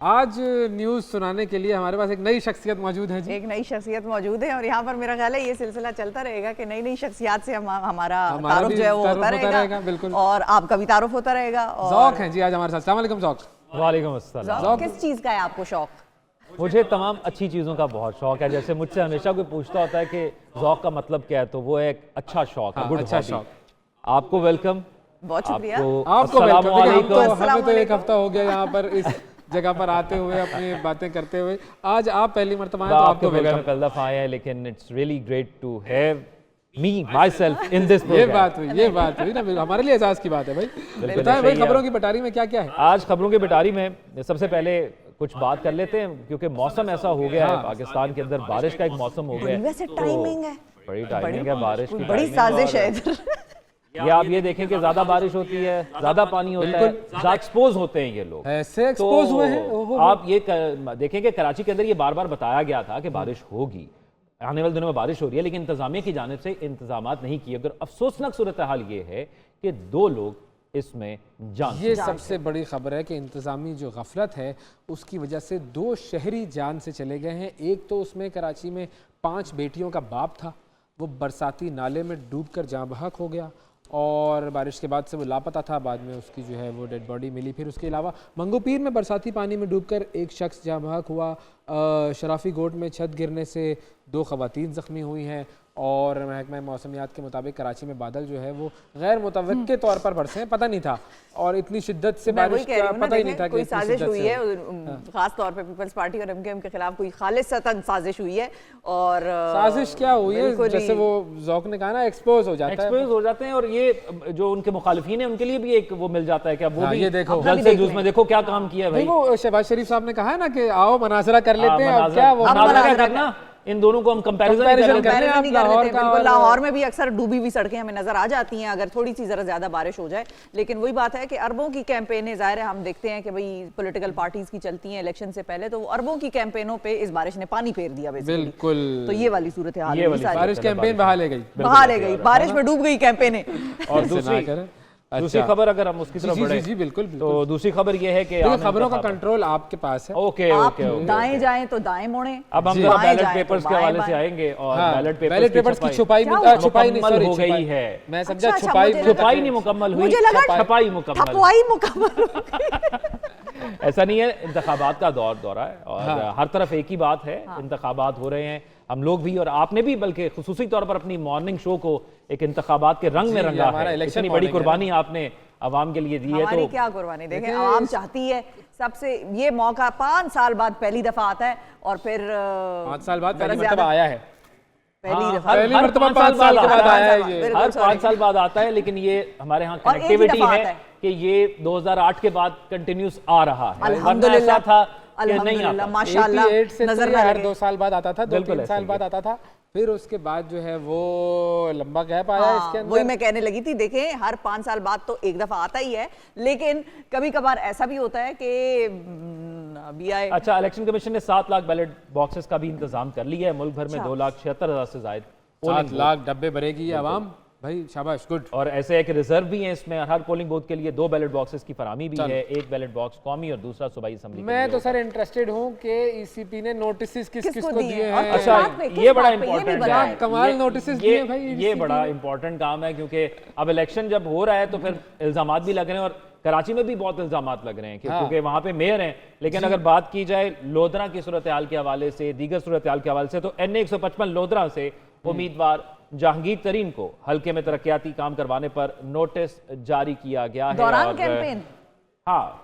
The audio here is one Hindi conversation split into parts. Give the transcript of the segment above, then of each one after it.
आज न्यूज़ सुनाने के लिए हमारे पास एक नई शख्सियत मौजूद है जी। एक नई शख्सियत मौजूद है और यहाँ पर मेरा ख्याल है ये सिलसिला चलता रहेगा कि नई नई शख्सियत से हमारा तारुफ जो है वो होता रहेगा बिल्कुल। और आपका भी तारुफ होता रहेगा। ज़ौक हैं जी आज हमारे साथ। अस्सलाम वालेकुम ज़ौक। वालेकुम अस्सलाम। किस चीज़ का है आपको शौक? मुझे तमाम अच्छी चीज़ों का बहुत शौक है। जैसे मुझसे हमेशा कोई पूछता होता है कि ज़ौक का मतलब क्या है, तो वो एक अच्छा शौक है, गुड अच्छा हॉबी। शौक। आपको वेलकम। बहुत शुक्रिया। आपको वेलकम। अस्सलामुअलैकुम। हमें तो एक हफ्ता हो गया यहाँ पर इस जगह पर आते हुए, अपनी बातें करते हुए। आज आप पहली मरतबा हैं तो आपको वेलकम। पहली दफ़ा आए हैं, लेकिन it's really great to have me myself in this. ये बात हुई ना, हमारे लिए एहसास की बात है भाई। बताएं भाई, खबरों की बटारी में क्या क्या है आज? खबरों की बटारी में सबसे पहले कुछ बात कर लेते हैं, क्योंकि मौसम ऐसा हो गया है पाकिस्तान के अंदर, बारिश का एक मौसम हो गया है। वैसे टाइमिंग है, बड़ी टाइमिंग है बारिश की, बड़ी साजिश है इधर। ये आप ये देखें कि ज्यादा बारिश होती है, ज्यादा पानी होता है, ज्यादा एक्सपोज होते हैं ये लोग, ऐसे एक्सपोज हुए हैं। आप ये देखें कि कराची के अंदर ये बार बार बताया गया था कि बारिश होगी, आने वाले दिनों में बारिश हो रही है, लेकिन इंतजामिया की जानिब से इंतजामात नहीं किए गए। अफसोसनाक सूरत हाल ये है कि 2 लोग इसमें जान, ये सबसे बड़ी खबर है कि इंतजामी जो गफलत है उसकी वजह से 2 शहरी जान से चले गए हैं। एक तो उसमें कराची में 5 बेटियों का बाप था, वो बरसाती नाले में डूबकर जाँ बहक हो गया और बारिश के बाद से वो लापता था। बाद में उसकी जो है वो डेड बॉडी मिली। फिर उसके अलावा मंगोपीर में बरसाती पानी में डूबकर एक शख्स जाँ बहक हुआ। शराफी गोट में छत गिरने से 2 ख़वातीन ज़ख्मी हुई हैं और महकमा मौसमियात के मुताबिक कराची में बादल जो है वो गैर मुतवक्के तौर पर बरसे हैं, पता नहीं था, और इतनी शिद्दत से बारिश का पता ही नहीं था कि कोई साजिश हुई है, खास तौर पे पीपल्स पार्टी और एमकेएम के खिलाफ कोई खालिसतन साजिश हुई है। और साजिश क्या हुई है, जैसे वो ज़ौक ने कहा ना, एक्सपोज हो जाते हैं और ये जो उनके मुखालिफिन है उनके लिए भी एक वो मिल जाता है कि वो भी ये देखो जल्द से जल्द में देखो क्या काम किया भाई। वो शहबाज शरीफ साहब ने कहा है ना कि आओ मनाजरा कर लेते हैं। क्या वो करना, इन दोनों को हम कंपैरिजन लाहौर में भी अक्सर डूबी हुई सड़कें हमें नजर आ जाती हैं अगर थोड़ी सी जरा ज्यादा बारिश हो जाए। लेकिन वही बात है कि अरबों की कैंपेनें, जाहिर है हम देखते हैं कि भाई पॉलिटिकल पार्टीज की चलती हैं इलेक्शन से पहले, तो अरबों की कैंपेनों पे इस बारिश ने पानी फेर दिया बिल्कुल। तो ये वाली सूरत हाल है, बारिश कैंपेन बहा ले गई, बारिश में डूब गई कैंपेनें। और दूसरी खबर अगर हम उसकी तरफ बढ़े, जी बिल्कुल, तो दूसरी खबर ये है कि खबरों का कंट्रोल आपके पास है। ओके, दाएं जाएं तो दाएं मोड़ें। अब हम बैलेट पेपर्स के हवाले से आएंगे और बैलेट पेपर्स की छुपाई मुकम्मल हो गई है। मैं समझा छुपाई नहीं मुकम्मल हुई, छपाई मुकम्मल। ऐसा नहीं है, इंतखाबात का दौरा है और हर तरफ एक ही बात है, इंतखाबात हो रहे हैं। हम लोग भी और आपने भी, बल्कि खुसूसी तौर पर अपनी मॉर्निंग शो को एक इंतखाबात के रंग में रंगा है। इतनी बड़ी कुर्बानी आपने आवाम के लिए दी है, तो क्या कुर्बानी देखें, आवाम चाहती है सबसे ये मौका 5 साल बाद पहली दफा आता है और फिर 5 साल बाद पहली मर्तबा आया है। पहली मर्तबा 5 साल के बाद आया है, ये हर 5 साल बाद आता है। लेकिन ये हमारे यहाँ कनेक्टिविटी है कि ये 2008 के बाद कंटिन्यूस आ रहा है। अल्हम्दुलिल्लाह था अल्हम्दुलिल्लाह माशाल्लाह, नजर हर 2 साल बाद आता था, 2-3 साल बाद आता था, फिर उसके बाद जो है वो लंबा गैप आया इसके अंदर। वही मैं कहने लगी थी, देखें हर 5 साल बाद तो एक दफा आता ही है, लेकिन कभी कभार ऐसा भी होता है कि अभी आए। अच्छा, इलेक्शन कमीशन ने 7 लाख बैलेट बॉक्सेस का भी इंतजाम कर लिया है। मुल्क भर में 2,76,000 से ज्यादा 7 लाख डब्बे भरेगी आवाम भाई, शाबाश, गुड। और ऐसे एक रिजर्व भी है इसमें, हर पोलिंग बूथ के लिए 2 बैलेट बॉक्सेस की फरामी भी है, एक बैलेट बॉक्स कौमी और दूसरा सूबाई असेंबली। मैं तो सर इंटरेस्टेड हूं कि ईसीपी ने नोटिस किस-किस को दिए हैं। अच्छा, ये बड़ा इंपॉर्टेंट है, कमाल नोटिस दिए भाई, ये बड़ा इंपॉर्टेंट काम है, क्योंकि अब इलेक्शन जब हो रहा है तो फिर इल्जामात भी लग रहे हैं और कराची में भी बहुत इल्जामात लग रहे हैं क्योंकि वहां पे मेयर हैं। लेकिन अगर बात की जाए लोधरा की सूरत हाल के हवाले से, दीगर सूरत हाल के हवाले से, तो NA 155 लोधरा से उम्मीदवार जहांगीर तरीन को हल्के में तरक्याती काम करवाने पर नोटिस जारी किया गया है। दौरान कैंपेन,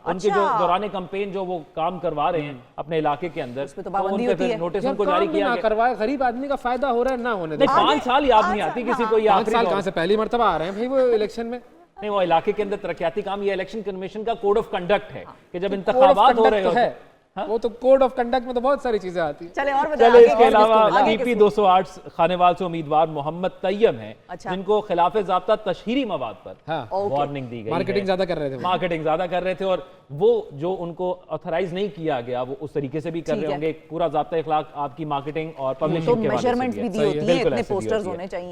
उनके जो दौरान कैंपेन जो वो काम करवा रहे हैं अपने इलाके के अंदर, तो उन पे फिर नोटिस उनको जारी किया करवाए। गरीब आदमी का फायदा हो रहा है ना होने दे। 5 साल याद नहीं आती किसी को, 5 साल कहां से, पहली मर्तबा आ रहे हैं भाई वो इलेक्शन में। नहीं, वो इलाके के अंदर तरक्याती काम, ये इलेक्शन कमीशन का कोड ऑफ कंडक्ट है कि जब इंतखाबात हो रहे हो वो तो कोड ऑफ कंडक्ट में तो बहुत सारी चीजें आती हैं। चले इसके अलावा TP 208 खानेवाल से उम्मीदवार मोहम्मद तैयब हैं, जिनको खिलाफ ज़ाब्ता तशहीरी मवाद पर वार्निंग दी गई। मार्केटिंग ज्यादा कर रहे थे और वो जो उनको ऑथराइज नहीं किया गया वो उस तरीके से भी कर रहे होंगे। पूरा ज़ाब्ता इखलाक आपकी मार्केटिंग और पब्लिशिंग के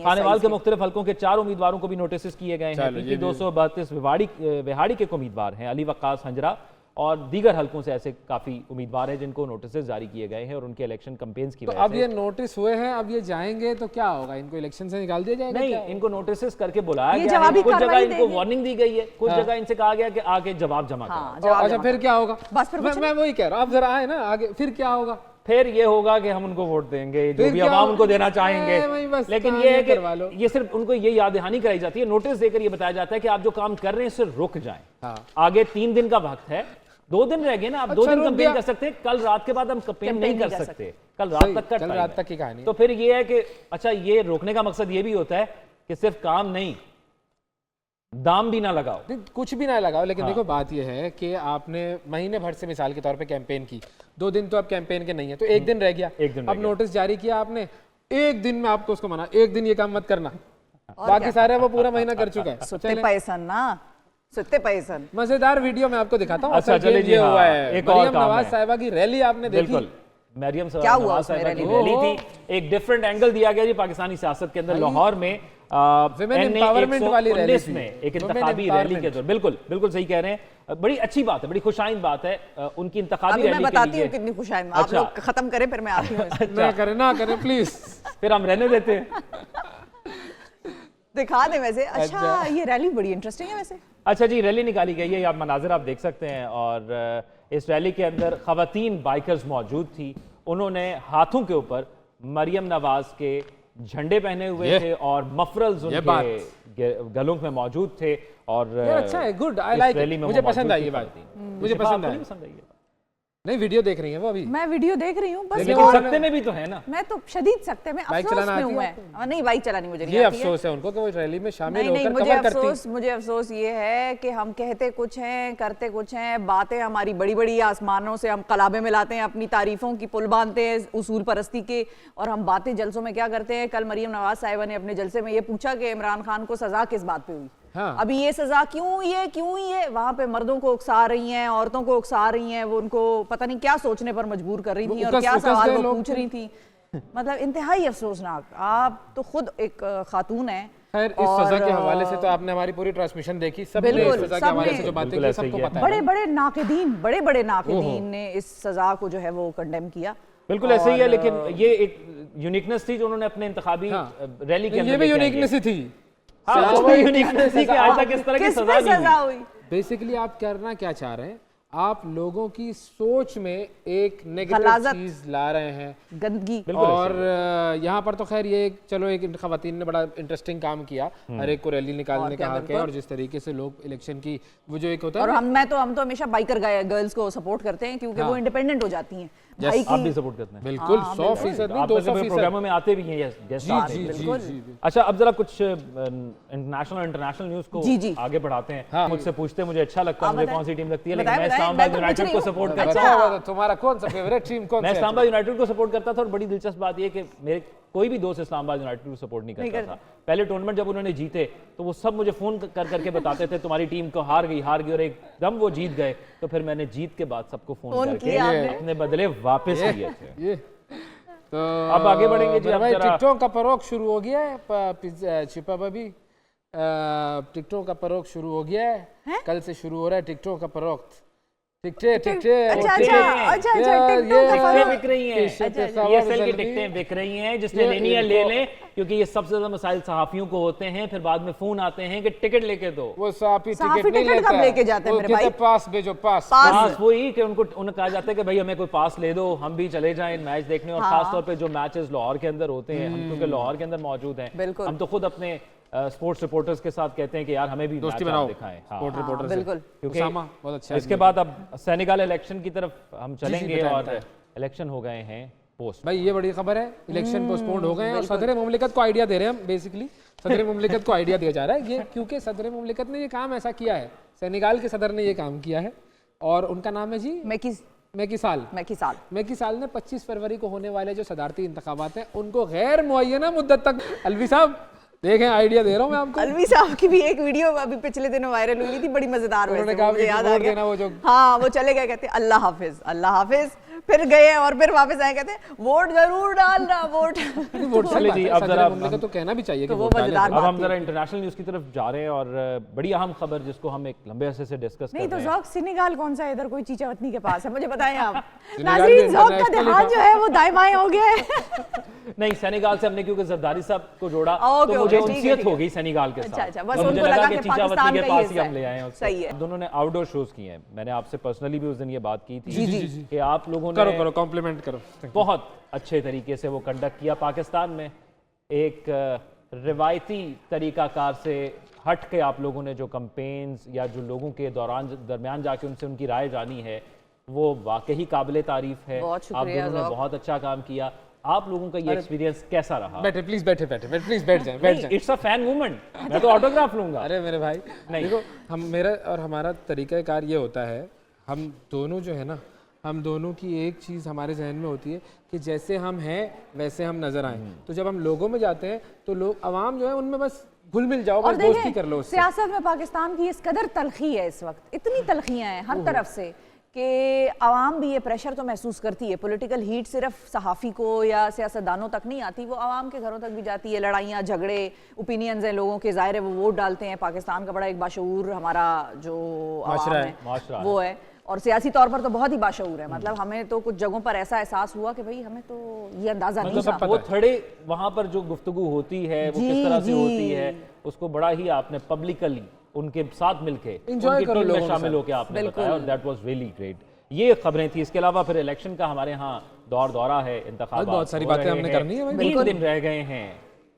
खानेवाल के मुख्तलिफ हल्कों के 4 उम्मीदवारों को भी नोटिस किए गए हैं। TP 232 विहाड़ी के उम्मीदवार हैं अली वक्कास हंजरा और दीगर हलकों से ऐसे काफ़ी उम्मीदवार हैं जिनको नोटिस जारी किए गए हैं और उनके इलेक्शन कैंपेन्स की तो वजह अब से ये नोटिस हुए हैं, अब ये जाएंगे तो क्या होगा? इनको इलेक्शन से निकाल दिया जाएगा? नहीं, इनको नोटिस करके बुलाया ये गया है, जवाबी कुछ जगह कार्रवाई इनको देंगे। वार्निंग दी गई है, कुछ जगह इनसे कहा गया कि आके जवाब जमा हाँ, करो। जवाब अच्छा, जमा फिर क्या होगा? बस फिर कुछ मैं वही कह रहा हूँ, आप जरा आए ना आगे, फिर क्या होगा? फिर ये होगा कि हम उनको वोट देंगे, जो फिर भी क्या आवाम होगा? उनको देना चाहेंगे। वही बस लेकिन काम ये है ये करवा लो। कि ये सिर्फ उनको ये याद दहानी कराई जाती है, नोटिस देकर ये बताया जाता है कि आप जो काम कर रहे हैं इससे रुक जाएं। हाँ। आगे 3 दिन का वक्त है, 2 दिन रह गए ना, आप 2 अच्छा, दिन रुक कंपेन गया। कर सकते हैं, कल रात के बाद हम कंपेन नहीं कर सकते, कल रात सही, तक का कल टाइम रात है। तक की कहानी है। तो फिर ये है कि अच्छा, ये रोकने का मकसद ये भी होता है कि सिर्फ काम नहीं, दाम भी ना लगाओ। नहीं, कुछ भी ना लगाओ, लेकिन हाँ। देखो बात यह है कि आपने महीने भर से मिसाल के तौर पे कैंपेन की, 2 दिन तो अब कैंपेन के नहीं है, तो एक दिन रह गया। एक दिन रह अब गया। नोटिस जारी किया आपने, एक दिन में आपको उसको मना, एक दिन ये काम मत करना, बाकी सारे वो पूरा महीना कर चुका है। सुत्ते पैसन ना, सुत्ते पैसन। मजेदार वीडियो मैं आपको दिखाता हूँ। अच्छा, असल चलिए गेम जी, ये हाँ, हुआ है, एक और मरियम काम नवाज है। साहिबा की रैली आपने देखी? बिल्कुल, मरियम क्या हुआ नवाज उसमें साहिबा की रैली रैली में? थी, एक डिफरेंट एंगल दिया गया जी पाकिस्तानी सियासत के अंदर। लाहौर में Women empowerment वाली रैली 1919 थी। में एक Women इंतखाबी रैली के empowerment। दौर, बिल्कुल बिल्कुल सही कह रहे हैं, बड़ी अच्छी बात है, बड़ी खुशाइन बात है उनकी इंतखाबी अभी मैं रैली के बताती हूँ लिए। कितनी खुशाइन। आप अच्छा। लोग खत्म करें फिर मैं आती हूँ। ना करें ना करें प्लीज। फिर हम रहने देते हैं। दिखा दें वैसे। अच्छा, ये रैली बड़ी इंटरेस्टिंग है वैसे। अच्छा जी, रैली निकाली गई है, आप मनाजिर आप देख सकते हैं, और इस रैली के अंदर खवातीन बाइकर्स मौजूद थी। उन्होंने हाथों के ऊपर मरियम नवाज के झंडे पहने हुए थे और मफरल्स उनके गलों में मौजूद थे। और यार अच्छा है, गुड, आई इस लाइक रैली इट, में मुझे वो पसंद मौजूद आई ये थी बात, खवातीन। मुझे पसंद आपको आई। नहीं पसंद आई ये बात? नहीं, वीडियो देख रही है वो अभी। मैं वीडियो देख रही हूँ बस। लेकिन वो- सकते में भी तो है ना। मैं तो शदीद सकते में बाइक अफसोस चलाना में आती हूँ है मैं। नहीं, बाइक चलानी मुझे नहीं ये आती है। अफसोस है उनको कि वो रैली में शामिल नहीं नहीं, होकर मुझे कवर करती। अफसोस, मुझे अफसोस ये है कि हम कहते कुछ हैं, करते कुछ हैं, बातें हमारी बड़ी बड़ी, आसमानों से हम कलाबे मिलाते हैं, अपनी तारीफों की पुल बांधते हैं उसूल परस्ती के, और हम बातें जलसों में क्या करते हैं। कल मरियम नवाज साहिबा ने अपने जलसे में ये पूछा कि इमरान खान को सजा किस बात पे हुई। हाँ। अभी ये सजा क्यों हुई है, क्यों हुई है? वहां पे मर्दों को उकसा रही हैं, औरतों को उकसा रही हैं, वो उनको पता नहीं क्या सोचने पर मजबूर कर रही थी और क्या सवाल वो पूछ रही थी। मतलब इंतहाई अफसोसनाक। आप तो खुद एक खातून है। खैर, इस सजा के हवाले से तो आपने हमारी पूरी ट्रांसमिशन देखी, सबने इस बिल्कुल, सजा के हवाले सबने। से जो बातें बिल्कुल की ऐसे ही सबको है। पता है। बड़े बड़े नाकिदीन ने इस सजा को जो है वो कंडेम किया। बिल्कुल ऐसे ही है, लेकिन ये एक यूनिकनेस थी जो उन्होंने अपने इंतखाबी रैली के अंदर ये भी लेके आई है। यूनिकनेस ही थी। हाँ, वो यूनिकनेस थी कि आज तक इस तरह की किस सजा पे नहीं सजा हुई। हुई? बेसिकली आप करना क्या चाह रहे हैं? आप लोगों की सोच में एक नेगेटिव गलाजत, चीज ला रहे हैं। गंदगी। बिल्कुल और यहाँ पर तो खैर ये चलो एक खवातीन ने बड़ा इंटरेस्टिंग काम किया, हर एक को रैली निकालने का हक है, और जिस तरीके से लोग इलेक्शन की वो जो एक होता है और ना, हम तो हमेशा बाइकर गर्ल्स को सपोर्ट करते हैं क्योंकि वो इंडिपेंडेंट हो जाती हैं। भाई आप भी की सपोर्ट करते हैं। बिल्कुल 100% नहीं, आप वैसे 200%। प्रोग्रामों में आते भी हैं, यस गेस्ट आते हैं। बिल्कुल। अच्छा, अब जरा कुछ इंटरनेशनल न्यूज को जी। आगे बढ़ाते हैं। हाँ। मुझसे पूछते हैं, मुझे अच्छा लगता है, आप मुझे बताएं। कौन सी टीम लगती है, लेकिन बताएं, मैं बताएं, इस्लामाबाद मैं तो पूछ यूनाइटेड रही को हूँ। सपोर्ट अच्छा। करता हूँ। बताओ तुम्हारा कौन सा फेवरेट टीम कौन मैं सा है? इस्लामाबाद यूनाइटेड को सपोर्ट करता था, और बड़ी दिलचस्प बात यह कि मेरे कोई भी दोस्त इस्लामाबाद यूनाइटेड को सपोर्ट नहीं करता था। पहले टूर्नामेंट जब उन्होंने जीते तो वो सब मुझे फोन कर करके बताते थे तुम्हारी टीम को हार गई, और एकदम वो जीत गए। तो फिर मैंने जीत के बाद सबको फोन करके किया आपने? अपने बदले वापस किए थे। ये तो अब आगे बढ़ेंगे जी, मेरा अब भाई जरा- टिकटों का फरोख शुरू हो गया है। छिपा भाभी, टिकटों का फरोख शुरू हो गया है। कल से शुरू हो रहा है टिकटों का फरोख्त। टिकटे अच्छा टिकटों का टिकटें बिक रही हैं, अच्छा, ESL की टिकटें बिक रही हैं, जिसने लेनी है ले लें, क्योंकि ये सबसे ज्यादा मसाइल सहाफियों को होते हैं। फिर बाद में फोन आते हैं कि टिकट लेके दो। वो साफी साफी टिकट नहीं टिकट लेता कब लेके जाते हैं वो मेरे कहते भाई? पास भेजो, पास। पास वही कि उन्हें कहा जाता है कि भाई हमें कोई पास ले दो, हम भी चले जाएं मैच देखने। और खास तौर पे जो मैचेस लाहौर के अंदर होते हैं, हम क्योंकि लाहौर के अंदर मौजूद हैं, बिल्कुल। हम तो खुद अपने स्पोर्ट्स रिपोर्टर्स के साथ कहते हैं कि यार हमें भी दोस्ती मैच बनाओ दिखाएं। हाँ। स्पोर्ट रिपोर्टर से। बिल्कुल। क्योंकि उसामा बहुत अच्छा इसके बाद अब सेनेगल इलेक्शन की तरफ हम चलेंगे, बताएं, और बताएं। इलेक्शन हो गए हैं पोस्ट। भाई ये बड़ी खबर है, इलेक्शन पोस्टपोन्ड हो गए हैं, और सदर मुमलिकत को आइडिया दे रहे हैं हम। बेसिकली सदर मुमलिकत को आइडिया दिया जा रहा है ये, क्योंकि सदर मुमलिकत ने ये काम ऐसा किया है, सेनेगाल के सदर ने ये काम किया है, और उनका नाम है जी मैकी साल ने 25 फरवरी को होने वाले जो सदारती इंतखाबात हैं उनको गैर मुअय्यना मुद्दत तक, अलवी साहब देखें आइडिया दे रहा हूं मैं आपको। अलवी साहब की भी एक वीडियो अभी पिछले दिनों वायरल हुई थी, बड़ी मजेदार। उन्होंने वैसे कहा मुझे कि याद आ वोट गया। देना वो जो हाँ, वो चले गए, कहते अल्लाह हाफिज, अल्लाह हाफिज। फिर गए और फिर वापस आए, कहते हैं वोट जरूर डालना, वोट। वोट चलिए जी, अब जरा का तो कहना भी चाहिए कि तो वो वोट डालें। मजेदार अब बात हम जरा इंटरनेशनल न्यूज़ की तरफ जा रहे हैं और बड़ी अहम खबर जिसको हम एक लंबे अरसे से डिस्कस कर नहीं तो रहे हैं। ज़ौक सेनेगाल कौन सा है इधर, कोई चीचावतनी के पास है, मुझे बताएं आप। सेनेगाल नाज़रीन, भी ज़ौक का international ध्यान ही जो है वो दाएं बाएं हो गया है। नहीं, सेनेगाल से हमने क्योंकि जरदारी साहब को जोड़ा ओके, तो मुझे ओके, ठीक है, उनसियत ठीक हो है। गई सेनेगाल के साथ। अच्छा, बस तो मुझे उनको लगा कि चीचावती पाकिस्तान के का पास ही ही हम हिस्सा ले है। आए हैं उसको। सही है। दोनों ने आउटडोर शोज किए हैं। मैंने आपसे पर्सनली भी उस दिन ये बात की थी जी। कि आप लोगों करो ने करो, कॉम्प्लीमेंट करो। बहुत अच्छे तरीके से वो कंडक्ट किया। पाकिस्तान में एक रिवायती तरीकाकार से हट के आप लोगों ने जो कंपेन्स या जो लोगों के दरमियान जाके उनसे उनकी राय जानी है, वो वाकई काबिल तारीफ है। बहुत आप शुक्रिया दोनों ने ज़ौक। बहुत अच्छा काम किया। आप लोगों का ये एक्सपीरियंस कैसा रहा? बैठे प्लीज, बैठे प्लीज, बैठ जाएं, बैठ जाएं। इट्स अ फैन मूवमेंट, मैं तो ऑटोग्राफ लूंगा। अरे मेरे भाई, नहीं। देखो मेरा और हमारा तरीक़ाकार ये होता है, हम दोनों जो है ना, हम दोनों की एक चीज़ हमारे जहन में होती है कि जैसे हम हैं वैसे हम नज़र आएं। तो जब हम लोगों में जाते हैं तो लोग आवाम जो है उनमें बस घुल मिल जाओ, और बस दोस्ती देखें, कर लो उससे। सियासत में पाकिस्तान की इस कदर तलखी है इस वक्त, इतनी तलखियां हैं हर तरफ से कि आवाम भी ये प्रेशर तो महसूस करती है। पॉलिटिकल हीट सिर्फ सहाफ़ी को या सियासतदानों तक नहीं आती, वो आवाम के घरों तक भी जाती है। लड़ाइयाँ, झगड़े, ओपिनियंस हैं लोगों के, ज़ाहिर है वो वोट डालते हैं। पाकिस्तान का बड़ा एक बाशऊर हमारा जो माशरा है, माशरा आवाम है वो है, और सियासी तौर पर तो बहुत ही बाशऊर है। मतलब हमें तो कुछ जगहों पर ऐसा एहसास हुआ कि भाई हमें तो ये अंदाज़ा नहीं सब था। पता वो है। थड़े वहां पर जो गुफ्तगू होती है वो किस तरह से होती है, उसको बड़ा ही आपने पब्लिकली उनके साथ मिलके Enjoy उनकी करो टीम में लोगों के शामिल साथ। होकर आपने बिल्कुल। बताया और दैट वाज रियली ग्रेट। ये खबरें थी। इसके अलावा फिर इलेक्शन का हमारे यहाँ दौरा है, इंतखाबात बहुत सारी हो बातें रहे हमने हैं। करनी है भाई। 3 दिन रह गए हैं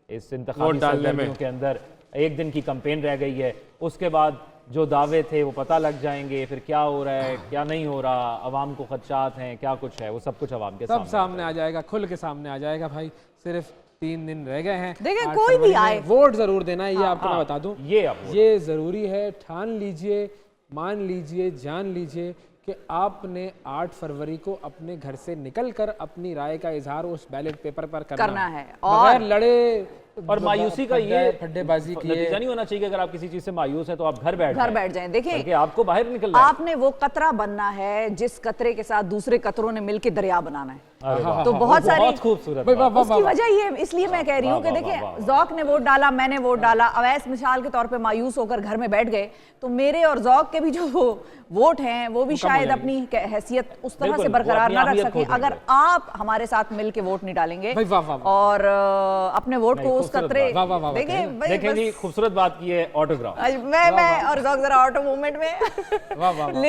इस इंतखाबी वोट डालने में। सरगर्मियों के अंदर। 1 दिन की कैंपेन रह गई है, उसके बाद जो दावे थे वो पता लग जाएंगे, फिर क्या हो रहा है क्या नहीं हो रहा, अवाम को खदशात हैं, क्या कुछ है, वो सब कुछ अवाम के सब सामने सामने आ जाएगा, खुल के सामने आ जाएगा भाई। सिर्फ 3 दिन रह गए हैं। देखें, 8 कोई भी फरवरी में आए। वोट जरूर देना है, ये आपको मैं हाँ, बता दूं। ये आप वोट ये जरूरी है। ठान लीजिए, मान लीजिए, जान लीजिए कि आपने 8 फरवरी को अपने घर से निकलकर अपनी राय का इजहार उस बैलेट पेपर पर करना है। बगैर लड़े और मायूसी का ये फड्डेबाजी नतीजा किए। नहीं होना चाहिए कि अगर आप किसी चीज से मायूस हैं तो आप घर बैठ जाएं। देखिए, बल्कि आपको बाहर निकलना है। आपने वो कतरा बनना है जिस कतरे के साथ दूसरे कतरों ने मिलकर दरिया बनाना है। अरे वाह, तो बहुत सारी बहुत खूबसूरत वाह, वाह, बात। उसकी वजह ये, इसलिए मैं कह रही हूँ कि वाह, वाह, देखिए, वाह, वाह। ज़ौक ने वोट डाला, मैंने वोट डाला, अवैस मिसाल के तौर पे मायूस होकर घर में बैठ गए, तो मेरे और ज़ौक के भी जो वोट हैं वो भी शायद अपनी हैसियत उस तरह बिल्कुल, से वो बरकरार अपनी ना रख अहमियत सके खो अगर देंगे। आप हमारे साथ मिलके वोट नहीं डालेंगे भाई, वाह, वाह, वाह। और अपने वोट नहीं, को उस खूबसूरत कतरे, बात। वाह, वाह, वाह, देखिए भाई, देखें जी, बस- खूबसूरत बात की है ऑटोग्राफ। मैं और ज़ौक जरा ऑटो मूवमेंट में वाह, वाह, वाह।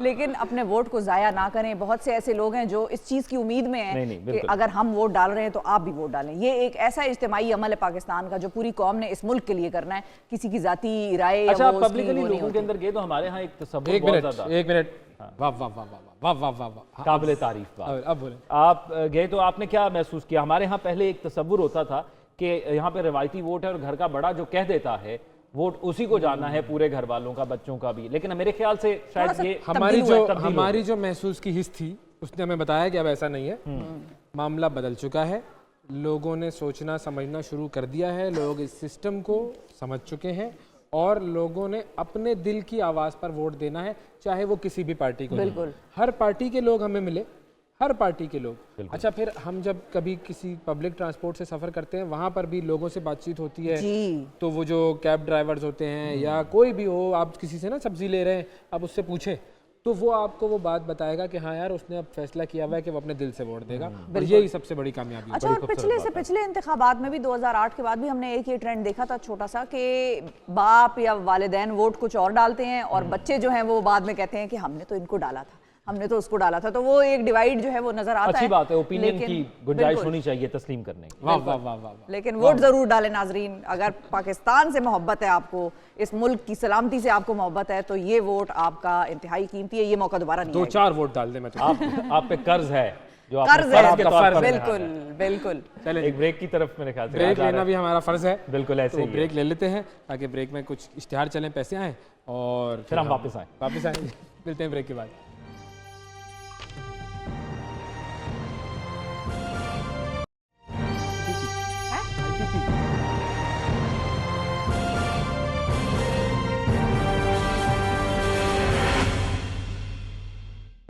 लेकिन अपने वोट को जाया ना करें। बहुत से ऐसे लोग हैं जो इस चीज की उम्मीद में हैं नहीं, कि बिल्कुल। अगर हम वोट डाल रहे हैं तो आप भी वोट डालें। ये एक ऐसा इज्तिमाई अमल है पाकिस्तान का जो पूरी कौम ने इस मुल्क के लिए करना है, किसी की जाती राय या अच्छा, वो उसकी पब्लिकली वो नहीं लोगों के होती। अंदर गए तो हमारे यहाँ एक तसव्वुर एक बहुत मिनट, ज्यादा एक मिनट। वाह वाह वाह वाह वाह वाह वाह वाह। काबिल तारीफ बात। अब बोले। आप गए तो आपने क्या महसूस किया? हमारे यहाँ पहले एक तसव्वुर होता था कि यहाँ पे रिवायती वोट है और घर का बड़ा जो कह देता है वोट उसी को जाना है, पूरे घर वालों का, बच्चों का भी। लेकिन मेरे ख्याल से थोड़ा शायद सा ये हमारी जो महसूस की हिस्स थी उसने हमें बताया कि अब ऐसा नहीं है, मामला बदल चुका है। लोगों ने सोचना समझना शुरू कर दिया है, लोग इस सिस्टम को समझ चुके हैं और लोगों ने अपने दिल की आवाज़ पर वोट देना है, चाहे वो किसी भी पार्टी को। बिल्कुल। हर पार्टी के लोग हमें मिले, हर पार्टी के लोग। अच्छा, फिर हम जब कभी किसी पब्लिक ट्रांसपोर्ट से सफ़र करते हैं, वहाँ पर भी लोगों से बातचीत होती है। जी। तो वो जो कैब ड्राइवर्स होते हैं या कोई भी हो, आप किसी से ना सब्जी ले रहे हैं, आप उससे पूछें तो वो आपको वो बात बताएगा कि हाँ यार, उसने अब फैसला किया हुआ है कि वो अपने दिल से वोट देगा। और यही सबसे बड़ी कामयाबी है। अच्छा, और पिछले से पिछले इंतखाबात में भी 2008 के बाद भी हमने एक ये ट्रेंड देखा था छोटा सा कि बाप या वालिदैन वोट कुछ और डालते हैं और बच्चे जो हैं वो बाद में कहते हैं कि हमने तो इनको डाला था, हमने तो उसको डाला था। तो वो एक डिवाइड जो है वो नजर आता है। अच्छी बात है, ओपिनियन लेकिन- की गुंजाइश बिल्कुल। होनी चाहिए तस्लीम करने की। वाह वाह वाह वाह। लेकिन वोट जरूर डालें नाजरीन। अगर पाकिस्तान से मोहब्बत है आपको, इस मुल्क की सलामती से आपको मोहब्बत है, तो ये वोट आपका इंतहाई कीमती है। ये मौका दोबारा नहीं आएगा। 2-4 वोट डाल दे मैं तो। आप पे कर्ज है जो आपने कर्ज फर्ज है, के तौर पर बिल्कुल निभाना है। बिल्कुल। चले एक ब्रेक की तरफ मेरे ख्याल से ब्रेक आ जा लेना रहा भी हमारा फर्ज है। बिल्कुल ऐसे तो ही है। ब्रेक ले लेते हैं ताकि ब्रेक में कुछ इश्तिहार चलें, पैसे आए और फिर हम वापस आए। वापस आए। मिलते हैं ब्रेक के बाद।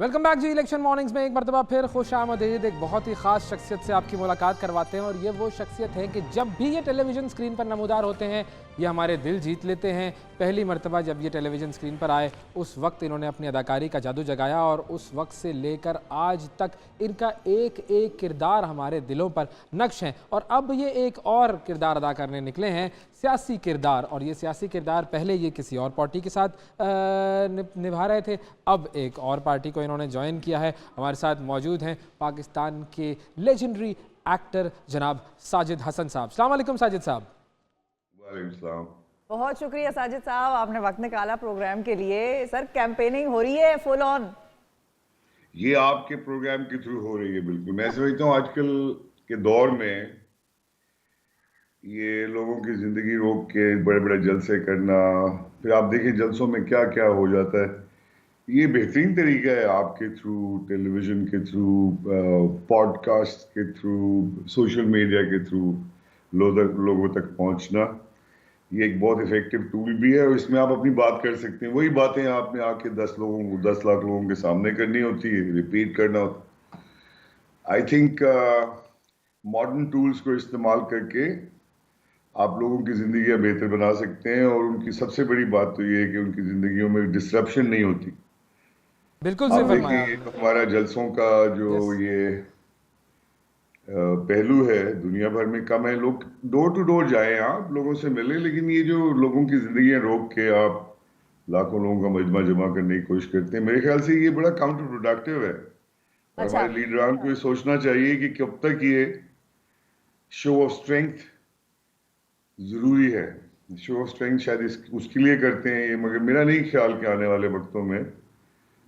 वेलकम बैक जी। इलेक्शन मॉर्निंग्स में एक मरतबा फिर खुश आमदीद। एक बहुत ही ख़ास शख्सियत से आपकी मुलाकात करवाते हैं और ये वो शख्सियत है कि जब भी ये टेलीविज़न स्क्रीन पर नमूदार होते हैं ये हमारे दिल जीत लेते हैं। पहली मरतबा जब ये टेलीविज़न स्क्रीन पर आए उस वक्त इन्होंने अपनी अदाकारी का जादू जगाया और उस वक्त से लेकर आज तक इनका एक एक किरदार हमारे दिलों पर नक्श है। और अब ये एक और किरदार अदा करने निकले हैं, सियासी किरदार। और ये सियासी किरदार पहले ये किसी और पार्टी के साथ निभा रहे थे, अब एक और पार्टी को इन्होंने ज्वाइन किया है। हमारे साथ मौजूद हैं पाकिस्तान के लेजेंडरी एक्टर जनाब साजिद हसन साहब। अस्सलाम वालेकुम साजिद साहब। वालेकुम। बहुत शुक्रिया साजिद साहब, आपने वक्त निकाला प्रोग्राम के लिए। सर कैंपेनिंग हो रही है फुल ऑन? ये आपके प्रोग्राम के थ्रू हो रही है। बिल्कुल, मैं समझता हूँ आजकल के दौर में ये लोगों की जिंदगी रोक के बड़े बड़े जलसे करना, फिर आप देखिए जलसों में क्या क्या हो जाता है। ये बेहतरीन तरीका है आपके थ्रू, टेलीविजन के थ्रू, पॉडकास्ट के थ्रू, सोशल मीडिया के थ्रू लोगों तक पहुंचना। ये एक बहुत इफेक्टिव टूल भी है और इसमें आप अपनी बात कर सकते हैं। वही बातें आपने आके 10 लाख लोगों के सामने करनी होती है, रिपीट करना होता है। आई थिंक मॉडर्न टूल्स को इस्तेमाल करके आप लोगों की जिंदगियां बेहतर बना सकते हैं और उनकी सबसे बड़ी बात तो ये है कि उनकी जिंदगियों में डिस्ट्रप्शन नहीं होती। बिल्कुल आप सही फरमाया। देखिए हमारा जलसों का जो ये पहलू है दुनिया भर में कम है। लोग डोर टू डोर जाएं, आप लोगों से मिले, लेकिन ये जो लोगों की जिंदगियां रोक के आप लाखों लोगों का मजमा जमा करने की कोशिश करते हैं, मेरे ख्याल से ये बड़ा काउंटर प्रोडक्टिव है। और अच्छा। हमारे लीडरान को ये सोचना चाहिए कि कब तक ये शो ऑफ स्ट्रेंथ जरूरी है। शो ऑफ स्ट्रेंथ शायद उसके लिए करते हैं ये, मगर मेरा नहीं ख्याल कि आने वाले वक्तों में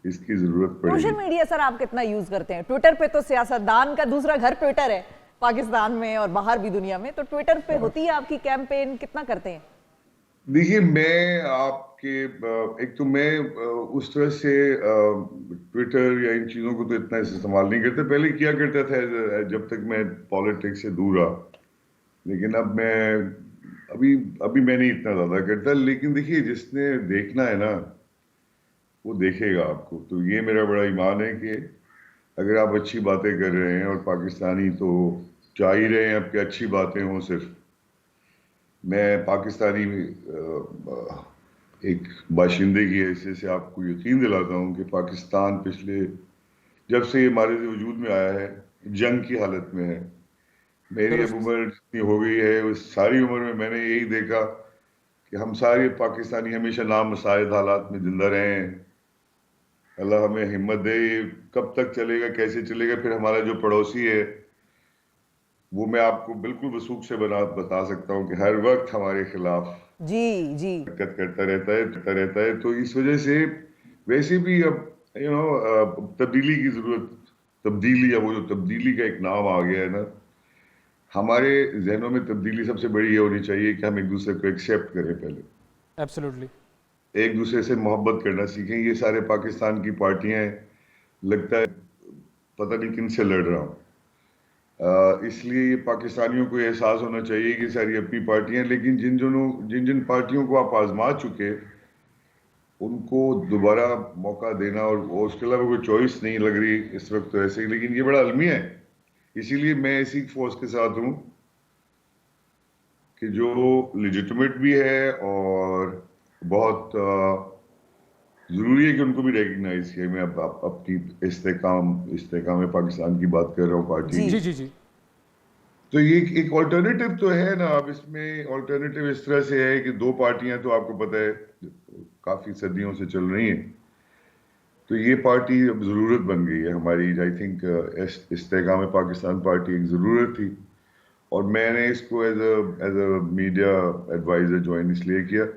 इसकी जरूरत पड़ेगी। सोशल मीडिया सर आप कितना यूज करते हैं? ट्विटर पे तो सियासतदान का दूसरा घर ट्विटर है पाकिस्तान में और बाहर भी दुनिया में, तो ट्विटर पे होती है आपकी कैंपेन, कितना करते हैं? देखिए मैं आपके एक तो मैं उस तरह से ट्विटर या इन चीज़ों को तो इतना इस्तेमाल नहीं करता। पहले किया करता था जब तक मैं पॉलिटिक्स से दूर रहा, लेकिन अब मैं अभी मैं नहीं इतना ज़्यादा करता। लेकिन देखिए जिसने देखना है ना वो देखेगा आपको। तो ये मेरा बड़ा ईमान है कि अगर आप अच्छी बातें कर रहे हैं, और पाकिस्तानी तो चाह ही रहे हैं अब कि अच्छी बातें हों। सिर्फ मैं पाकिस्तानी एक बाशिंदे की हैसियत से आपको यकीन दिलाता हूँ कि पाकिस्तान पिछले जब से ये हमारे वजूद में आया है जंग की हालत में है। मेरी अब उम्र जितनी हो गई है उस सारी उम्र में मैंने यही देखा कि हम सारे पाकिस्तानी हमेशा नामसाइद हालात में जिंदा रहे हैं। अल्लाह हमें हिम्मत दे। ये कब तक चलेगा, कैसे चलेगा? फिर हमारा जो पड़ोसी है वो मैं आपको बिल्कुल वसूख से बता सकता हूँ कि हर वक्त हमारे खिलाफ जी हरकत करता रहता है। तो इस वजह से वैसे भी अब तब्दीली की जरूरत, तब्दीली या वो जो तब्दीली का एक नाम आ गया है ना, हमारे जहनों में तब्दीली सबसे बड़ी ये होनी चाहिए कि हम एक दूसरे को एक्सेप्ट करें। पहले एब्सोल्युटली एक दूसरे से मोहब्बत करना सीखें। ये सारे पाकिस्तान की पार्टियां लगता है पता नहीं किन से लड़ रहा हूँ। इसलिए ये पाकिस्तानियों को एहसास होना चाहिए कि सारी अपनी पार्टियां, लेकिन जिन पार्टियों को आप आजमा चुके उनको दोबारा मौका देना, और उसके अलावा कोई चॉइस नहीं लग रही इस वक्त तो ऐसे ही। लेकिन ये बड़ा अलमिया है, इसीलिए मैं ऐसी फोर्स के साथ हूँ कि जो लेजिटिमेट भी है और बहुत जरूरी है कि उनको भी रिकग्नाइज किया। मैं अब अपनी इस्तेकाम पाकिस्तान की बात कर रहा हूँ पार्टी। जी जी जी। तो ये एक ऑल्टरनेटिव तो है ना। अब इसमें ऑल्टरनेटिव इस तरह से है कि दो पार्टियां तो आपको पता है काफी सदियों से चल रही हैं। तो ये पार्टी अब जरूरत बन गई है हमारी। I think Istehkam Pakistan party एक जरूरत थी और मैंने इसको as a media adviser join इसलिए किया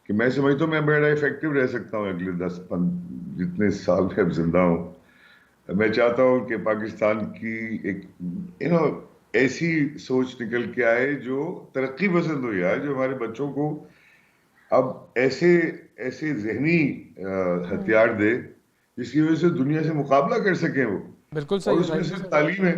कि मैं समझता हूँ मैं बड़ा इफेक्टिव रह सकता हूँ अगले 10-15 जितने साल में अब जिंदा हूँ। मैं चाहता हूँ कि पाकिस्तान की एक ऐसी सोच निकल के आए जो तरक्की पसंद हो यार, जो हमारे बच्चों को अब ऐसे जहनी हथियार दे जिसकी वजह से दुनिया से मुकाबला कर सकें वो। बिल्कुल और सही उसमें सिर्फ तालीम है,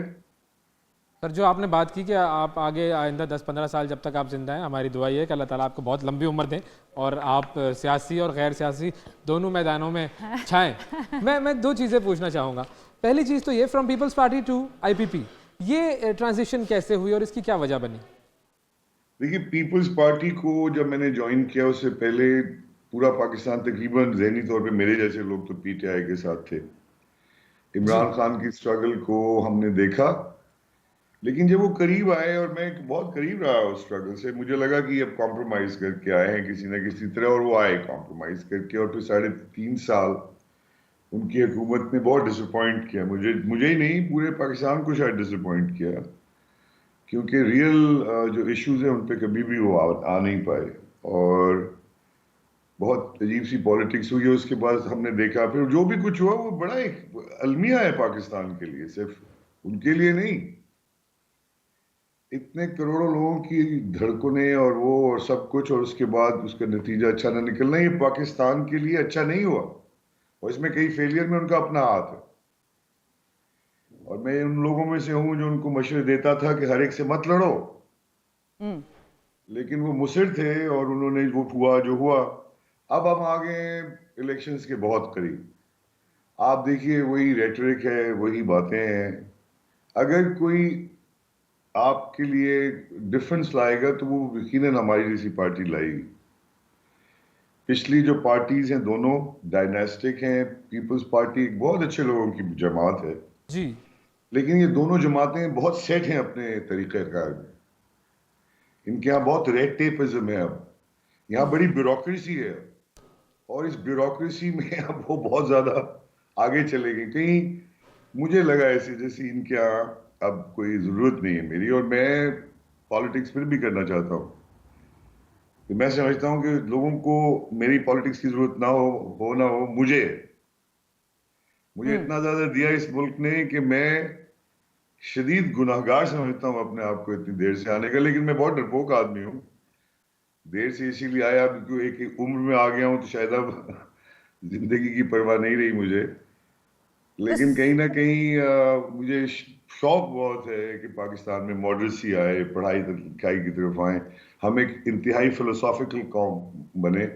सर, जो आपने बात की कि आप आगे आइंदा 10-15 साल जब तक आप जिंदा हैं, हमारी दुआ ये है कि अल्लाह ताला आपको बहुत लंबी उम्र दें और आप सियासी और गैर सियासी दोनों मैदानों में छाएं। मैं दो चीज़ें पूछना चाहूँगा। पहली चीज़ तो ये, from Peoples Party to IPP, ये ट्रांजिशन कैसे हुई और इसकी क्या वजह बनी? देखिए, पीपल्स पार्टी को जब मैंने ज्वाइन किया उससे पहले पूरा पाकिस्तान तकरीबन ज़हनी तौर पे मेरे जैसे लोग तो PTI के साथ थे। इमरान खान की स्ट्रगल को हमने देखा, लेकिन जब वो करीब आए और मैं बहुत करीब रहा उस स्ट्रगल से, मुझे लगा कि अब कॉम्प्रोमाइज़ करके आए हैं किसी न किसी तरह, और वो आए कॉम्प्रोमाइज़ करके, और फिर 3.5 साल उनकी हुकूमत ने बहुत डिसअपॉइंट किया मुझे ही नहीं, पूरे पाकिस्तान को शायद डिसअपॉइंट किया, क्योंकि रियल जो इश्यूज हैं उन पे कभी भी वो आ नहीं पाए, और बहुत अजीब सी पॉलिटिक्स हुई है। उसके बाद हमने देखा फिर जो भी कुछ हुआ वो बड़ा एक अलमिया है पाकिस्तान के लिए, सिर्फ उनके लिए नहीं, इतने करोड़ों लोगों की धड़कनें और वो और सब कुछ, और उसके बाद उसका नतीजा अच्छा ना निकलना, ये पाकिस्तान के लिए अच्छा नहीं हुआ, और इसमें कई फेलियर में उनका अपना हाथ है। और मैं उन लोगों में से हूं जो उनको मशवरे देता था कि हर एक से मत लड़ो, लेकिन वो मुसिर थे और उन्होंने वो हुआ जो हुआ। अब हम आ गए इलेक्शंस के बहुत करीब, आप देखिए वही रेटरिक है, वही बातें हैं। अगर कोई आपके लिए डिफरेंस लाएगा तो वो यकीनन हमारी जैसी पार्टी लाएगी। पिछली जो पार्टीज हैं दोनों डायनेस्टिक हैं, पीपल्स पार्टी एक बहुत अच्छे लोगों की जमात है जी, लेकिन ये दोनों जमातें बहुत सेट हैं अपने तरीक़ेकार में। इनके यहाँ बहुत रेड टेपिज्म है, अब यहाँ बड़ी ब्यूरोक्रेसी है, और इस ब्यूरोक्रेसी में अब वो बहुत ज्यादा आगे चले गए। कहीं मुझे लगा ऐसे जैसे इनके यहाँ अब कोई जरूरत नहीं है मेरी, और मैं पॉलिटिक्स फिर भी करना चाहता हूँ। तो मैं समझता हूँ कि लोगों को मेरी पॉलिटिक्स की जरूरत ना हो मुझे इतना ज्यादा दिया इस मुल्क ने कि मैं शदीद गुनाहगार समझता हूँ अपने आप को इतनी देर से आने का। लेकिन मैं बहुत डरपोक आदमी हूँ, देर से इसीलिए आया क्योंकि एक उम्र में आ गया हूँ, तो शायद अब जिंदगी की परवाह नहीं रही मुझे। लेकिन कहीं ना कहीं मुझे शौक बहुत है कि पाकिस्तान में मॉडरेसी आए, पढ़ाई लिखाई की तरफ आए, हम एक इंतहाई फिलोसॉफिकल कौम बने।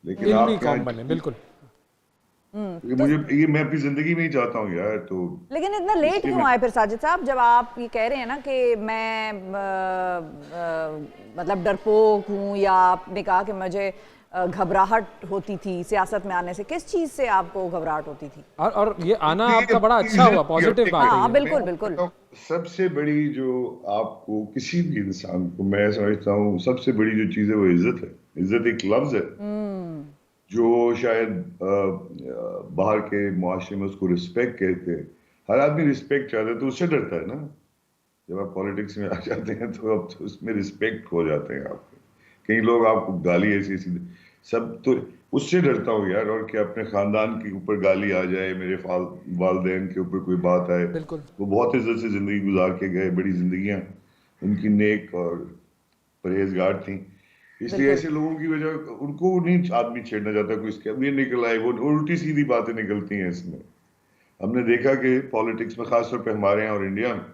लेकिन इल्मी आप कौम बने, बिल्कुल। मुझे ये मैं अपनी जिंदगी में ही चाहता हूँ यार। तो लेकिन इतना लेट क्यों आए फिर साजिद साहब, जब आप ये कह रहे हैं ना कि मैं मतलब डरपोक हूँ, या आपने कहा कि मुझे घबराहट होती थी सियासत में आने से, किस चीज से आपको घबराहट होती थी? और ये आना आपका बड़ा अच्छा हुआ, पॉजिटिव बात है। हाँ बिल्कुल बिल्कुल। सबसे बड़ी जो आपको किसी भी इंसान को मैं समझता हूँ सबसे बड़ी जो चीज है वो इज्जत है। इज्जत एक लफ्ज है जो शायद बाहर के मुआशरे में उसको रिस्पेक्ट कहते हैं। हर आदमी रिस्पेक्ट चाहता है तो उससे डरता है ना। जब आप पॉलिटिक्स में आ जाते हैं तो अब तो उसमें रिस्पेक्ट खो जाते हैं आपके। कई लोग आपको गाली ऐसी सब, तो उससे डरता हूँ यार। और क्या अपने खानदान के ऊपर गाली आ जाए, मेरे वालदैन के ऊपर कोई बात आए, वो बहुत इज्जत से जिंदगी गुजार के गए, बड़ी जिंदगियां उनकी नेक और परहेजगार थी। इसलिए ऐसे लोगों की वजह उनको नहीं आदमी छेड़ना चाहता। कोई स्कैम ये निकल आए, वो उल्टी सीधी बातें निकलती हैं इसमें। हमने देखा कि पॉलिटिक्स में खासतौर पर हमारे यहाँ और इंडिया में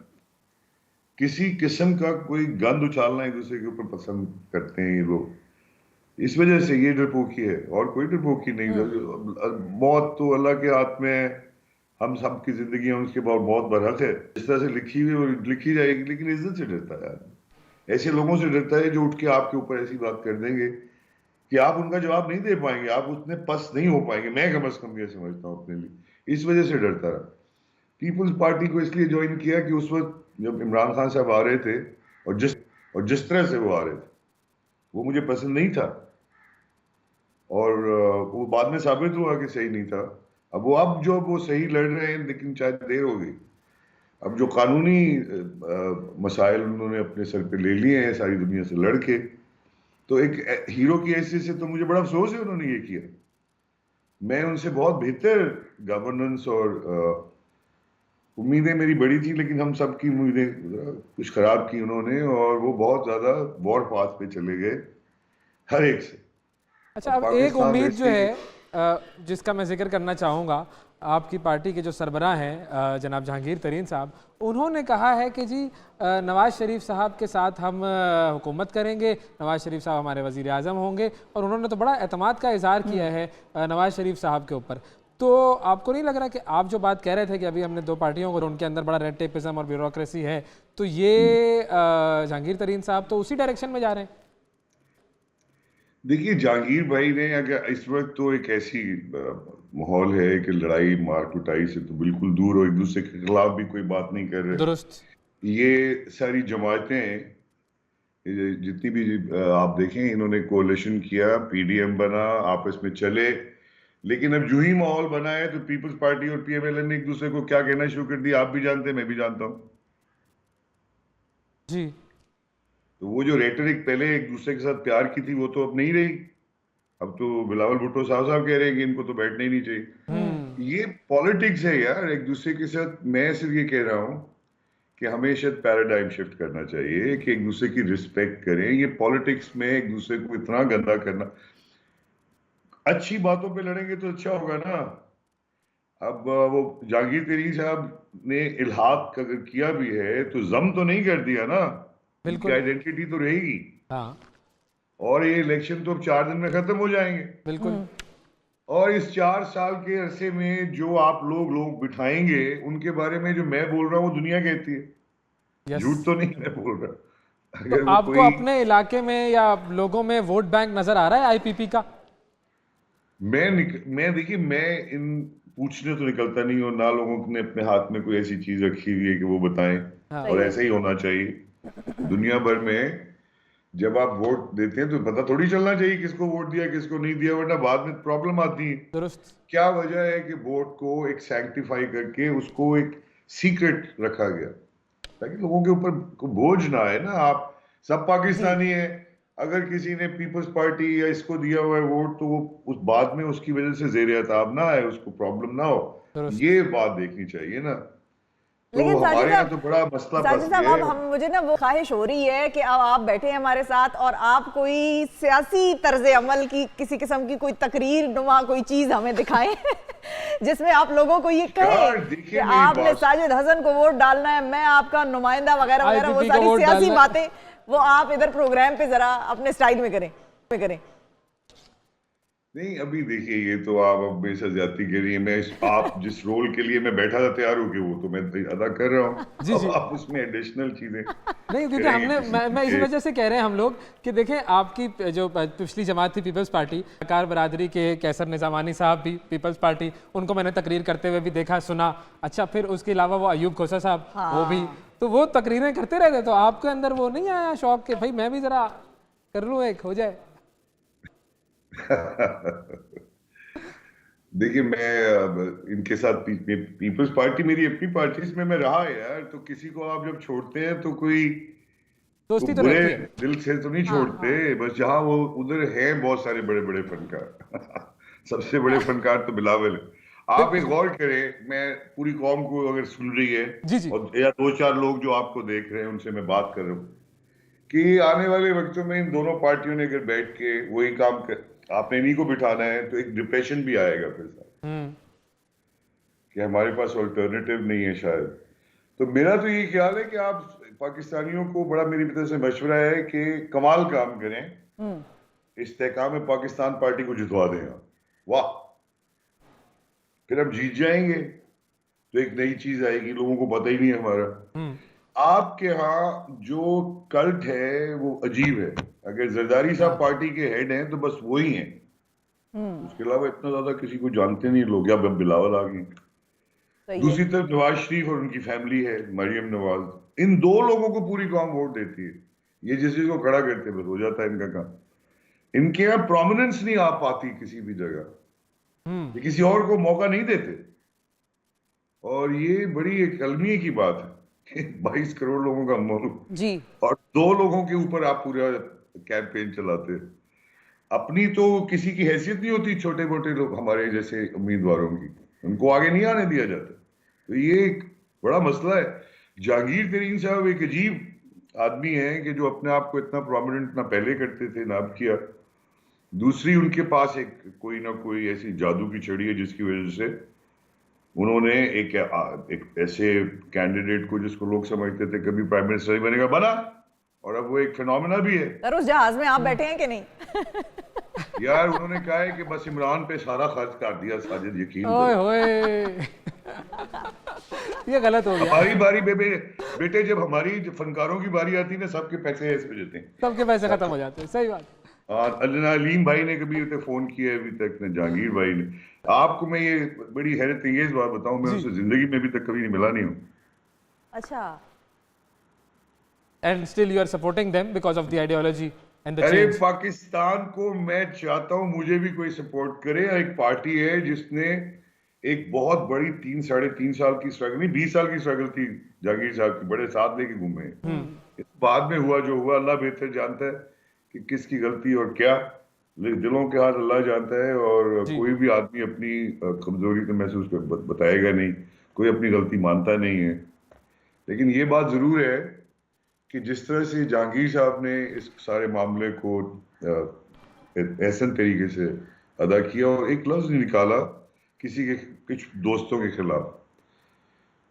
किसी किस्म का कोई गंद उछालना एक दूसरे के ऊपर पसंद करते हैं ये लोग। इस वजह से ये डरपोकी है, और कोई डरपोकी नहीं। मौत तो अल्लाह के हाथ में है, हम सब की जिंदगी है, उसके बाद मौत बरहक है। इस तरह से लिखी हुई और लिखी जाएगी। लेकिन इज्जत से डरता है, ऐसे लोगों से डरता है जो उठ के आपके ऊपर ऐसी बात कर देंगे कि आप उनका जवाब नहीं दे पाएंगे, आप उतने पस नहीं हो पाएंगे। मैं कम से कम ये समझता हूँ अपने लिए, इस वजह से डरता रहा। पीपल्स पार्टी को इसलिए ज्वाइन किया कि उस वक्त जब इमरान खान साहब आ रहे थे और जिस तरह से वो आ रहे थे वो मुझे पसंद नहीं था, और वो बाद में साबित हुआ कि सही नहीं था। अब वो सही लड़ रहे हैं, लेकिन शायद देर हो गई। अब जो कानूनी मसाइल उन्होंने अपने सर पे ले लिए हैं सारी दुनिया से लड़ के, तो एक हीरो की हैसियत से तो मुझे बड़ा अफसोस है उन्होंने ये किया। मैं उनसे बहुत बेहतर गवर्नेंस और उम्मीदें मेरी बड़ी थी, लेकिन हम सब की उम्मीदें कुछ खराब की उन्होंने, और वो बहुत ज्यादा वॉर पाथ पे चले गए हर एक से। अच्छा, अब एक उम्मीद जो है जिसका मैं जिक्र करना चाहूँगा, आपकी पार्टी के जो सरबराह हैं जनाब जहांगीर तरीन साहब, उन्होंने कहा है कि जी नवाज़ शरीफ साहब के साथ हम हुकूमत करेंगे, नवाज़ शरीफ साहब हमारे वज़ीर आज़म होंगे, और उन्होंने तो बड़ा एतमाद का इजहार किया है नवाज़ शरीफ साहब के ऊपर। तो आपको नहीं लग रहा कि आप जो बात कह रहे थे कि अभी हमने दो पार्टियों को, उनके अंदर बड़ा रेड टेपिज्म और ब्यूरोक्रेसी है, तो ये जहांगीर तरीन साहब तो उसी डायरेक्शन में जा रहे हैं? देखिए, जहांगीर भाई ने अगर इस वक्त तो एक ऐसी माहौल है कि लड़ाई मार कुटाई से तो बिल्कुल दूर हो, एक दूसरे के खिलाफ भी कोई बात नहीं कर रहे। दुरुस्त। ये सारी जमातें जितनी भी आप देखें, इन्होंने कोalition किया, पीडीएम बना, आपस में चले, लेकिन अब जो ही माहौल बना है तो पीपल्स पार्टी और पीएमएल ने एक दूसरे को क्या कहना शुरू कर दिया, आप भी जानते हैं, मैं भी जानता हूं। जी। तो वो जो रेटरिक पहले एक दूसरे के साथ प्यार की थी, वो तो अब नहीं रही। अब तो बिलावल भुट्टो साहब कह रहे हैं कि इनको तो बैठना ही नहीं चाहिए। ये पॉलिटिक्स है यार, एक दूसरे के साथ। मैं सिर्फ ये कह रहा हूं कि हमें शायद पैराडाइम शिफ्ट करना चाहिए कि एक दूसरे की रिस्पेक्ट करें। ये पॉलिटिक्स में एक दूसरे को इतना गंदा करना, अच्छी बातों पे लड़ेंगे तो अच्छा होगा ना। अब वो जहांगीर तरीन साहब ने इल्हाक अगर किया भी है तो जम तो नहीं कर दिया ना, बिल्कुल। आइडेंटिटी तो रहेगी। हाँ और ये इलेक्शन तो अब 4 दिन में खत्म हो जाएंगे, बिल्कुल। और इस 4 साल के अरसे में जो आप लोग बिठाएंगे, उनके बारे में जो मैं बोल रहा हूँ वो दुनिया कहती है, यस। झूठ तो नहीं मैं बोल रहा। तो अगर वो आपको कोई, अपने इलाके में या लोगों में वोट बैंक नजर आ रहा है आईपीपी का? मैं देखिए, मैं इन पूछने तो निकलता नहीं, और ना लोगों ने अपने हाथ में कोई ऐसी चीज रखी हुई है कि वो बताएं। हाँ। और ऐसा ही होना चाहिए। दुनिया भर में जब आप वोट देते हैं तो पता थोड़ी चलना चाहिए किसको वोट दिया किसको नहीं दिया, वरना बाद में प्रॉब्लम आती है। दुरुस्त। क्या वजह है कि वोट को एक सैंक्टिफाई करके उसको एक सीक्रेट रखा गया, ताकि लोगों के ऊपर बोझ ना आए ना। आप सब पाकिस्तानी हैं, अगर किसी ने पीपल्स पार्टी या इसको दिया हुआ है वोट, तो वो उस बाद में उसकी वजह से ज़ेर-ए-ताब ना आए, उसको प्रॉब्लम ना हो। दुरुस्त। ये बात देखनी चाहिए ना। तो लेकिन हमारे साजिद यहाँ तो बड़ा मसला साजिद फंस साहब, गया अब है। हम मुझे ना वो ख्वाहिश हो रही है कि अब आप बैठे हैं हमारे साथ और आप कोई सियासी तर्ज अमल की किसी किस्म की कोई तकरीर नुमा कोई चीज हमें दिखाएं जिसमें आप लोगों को ये यार, कहें देखिए कि मेरी आपने बात- साजिद हसन को वोट डालना है, मैं आपका नुमाइंदा वगैरह वगैरह, वो IPP को सारी वोट सियासी डालना है। बातें वो आप इधर प्रोग्राम पे जरा अपने स्टाइल में करें। नहीं, अभी देखिए, ये तो आप अब मेरे से ज्यादती कर रही है। आप जिस रोल के लिए मैं बैठा था तैयार होके, वो तो मैं अदा कर रहा हूँ। जी, जी। अब आप उसमें एडिशनल चीजें नहीं, क्योंकि करेंगे हमने किसी मैं इसी के- वजह से कह रहे हैं हम लोग कि देखें, आपकी जो पिछली जमात थी पीपल्स पार्टी, कार बरादरी के कैसर निजामानी साहब भी पीपल्स पार्टी, उनको मैंने तकरीर करते हुए भी देखा सुना। अच्छा, फिर उसके अलावा वो अयूब खोसा साहब, वो भी, तो वो तकरीरें करते रहते। तो आपके अंदर वो नहीं आया शौक कि भाई मैं भी जरा कर लूँ, एक हो जाए? देखिए, मैं इनके साथ पीपल्स पार्टी मेरी अपनी पार्टी, इसमें मैं रहा है यार। तो किसी को आप जब छोड़ते हैं तो कोई दोस्ती तो बुरे रहती है। दिल से तो नहीं छोड़ते। बस जहां वो उधर हैं बहुत सारे बड़े बड़े फनकार सबसे बड़े फनकार तो बिलावल है। आप एक गौर करें, मैं पूरी कौम को अगर सुन रही है, जी, जी। और या 2-4 लोग जो आपको देख रहे हैं उनसे मैं बात कर रहा हूँ कि आने वाले वक्तों में इन दोनों पार्टियों ने अगर बैठ के वही काम कर, आपने इन्हीं को बिठाना है, तो एक डिप्रेशन भी आएगा फिर साथ कि हमारे पास ऑल्टरनेटिव नहीं है शायद। तो मेरा तो ये ख्याल है कि आप पाकिस्तानियों को, बड़ा मेरी तरफ से मशवरा है कि कमाल काम करें, इस्तेहकाम पाकिस्तान पार्टी को जितवा दें आप। वाह, फिर हम जीत जाएंगे तो एक नई चीज आएगी, लोगों को पता ही नहीं है हमारा। आपके यहाँ जो कल्ट है वो अजीब है। अगर जरदारी साहब पार्टी के हेड हैं तो बस वो ही हैं, उसके अलावा इतना ज्यादा किसी को जानते नहीं लोग। या बिलावल आ गई, दूसरी तरफ नवाज शरीफ और उनकी फैमिली है, मरियम नवाज, इन 2 लोगों को पूरी कौम वोट देती है। ये जिस चीज को खड़ा करते बस हो जाता है इनका काम। इनके यहाँ प्रोमिनेंस नहीं आ पाती किसी भी जगह, ये किसी और को मौका नहीं देते। और ये बड़ी एक अलमिये की बात है कि 22 करोड़ लोगों का मुल्क जी, और 2 लोगों के ऊपर आप पूरा कैंपेन चलाते। अपनी तो किसी की हैसियत नहीं होती, छोटे मोटे लोग हमारे जैसे उम्मीदवारों की, उनको आगे नहीं आने दिया जाता। तो ये एक बड़ा मसला है। जहांगीर तरीन साहब एक अजीब आदमी है कि जो अपने आप को इतना प्रोमिनेंट ना पहले करते थे ना अब किया। दूसरी, उनके पास एक कोई ना कोई ऐसी जादू की छड़ी है जिसकी वजह से उन्होंने एक ऐसे कैंडिडेट को जिसको लोग समझते थे कभी प्राइम मिनिस्टर ही बनेगा, बना, और अब वो एक फिनोमेना भी है। सर उस जहाज में आप बैठे हैं कि नहीं? यार उन्होंने कहा है कि बस इमरान पे सारा खर्च कर दिया, साजिद यकीन ओए करो। होए ये गलत हो गया। हमारी बारी बेटे जब हमारी फनकारों की बारी आती है ना, सबके पैसे ऐसे हो जाते हैं, सबके पैसे खत्म हो जाते हैं। सही बात। और अलीम भाई ने कभी उसे फोन किया अभी तक ने, जहांगीर भाई ने। आपको मैं ये बड़ी हैरत अंगेज बात बताऊं, मैं उससे जिंदगी में अभी तक कभी मिला नहीं हूँ। अच्छा, And still you are supporting them because of the ideology and the अरे change. पाकिस्तान को मैं चाहता हूं मुझे भी कोई सपोर्ट करे। एक पार्टी है जिसने एक बहुत बड़ी 3-3.5 साल की स्ट्रगल, नहीं 20 साल की स्ट्रगल थी जहांगीर साहब की, बड़े साथ लेके घूमे। बाद में हुआ जो हुआ, अल्लाह बेहतर जानता है कि किसकी गलती और क्या, दिलों के हाथ अल्लाह जानता है। और कोई भी आदमी अपनी कमजोरी को महसूस बताएगा नहीं, कोई अपनी गलती मानता नहीं है। लेकिन ये बात जरूर है कि जिस तरह से जहांगीर साहब ने इस सारे मामले को एहसन तरीके से अदा किया और एक लफ्ज नहीं निकाला किसी के कुछ दोस्तों के खिलाफ,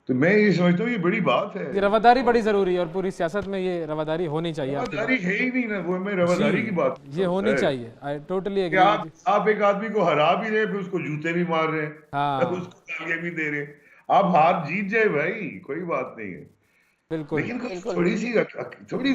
तो मैं ये समझता हूँ ये बड़ी बात है। ये रवादारी बड़ी जरूरी है और पूरी सियासत में ये रवादारी होनी चाहिए। रवादारी है ही नहीं ना, वो मैं रवादारी की बात ये होनी चाहिए। I totally agree. आप एक आदमी को हरा भी रहे, फिर उसको जूते भी मार रहे हैं, हाँ। उसको गालियां भी दे रहे हैं। आप हार जीत जाए भाई, कोई बात नहीं है, बिल्कुल। लेकिन थोड़ी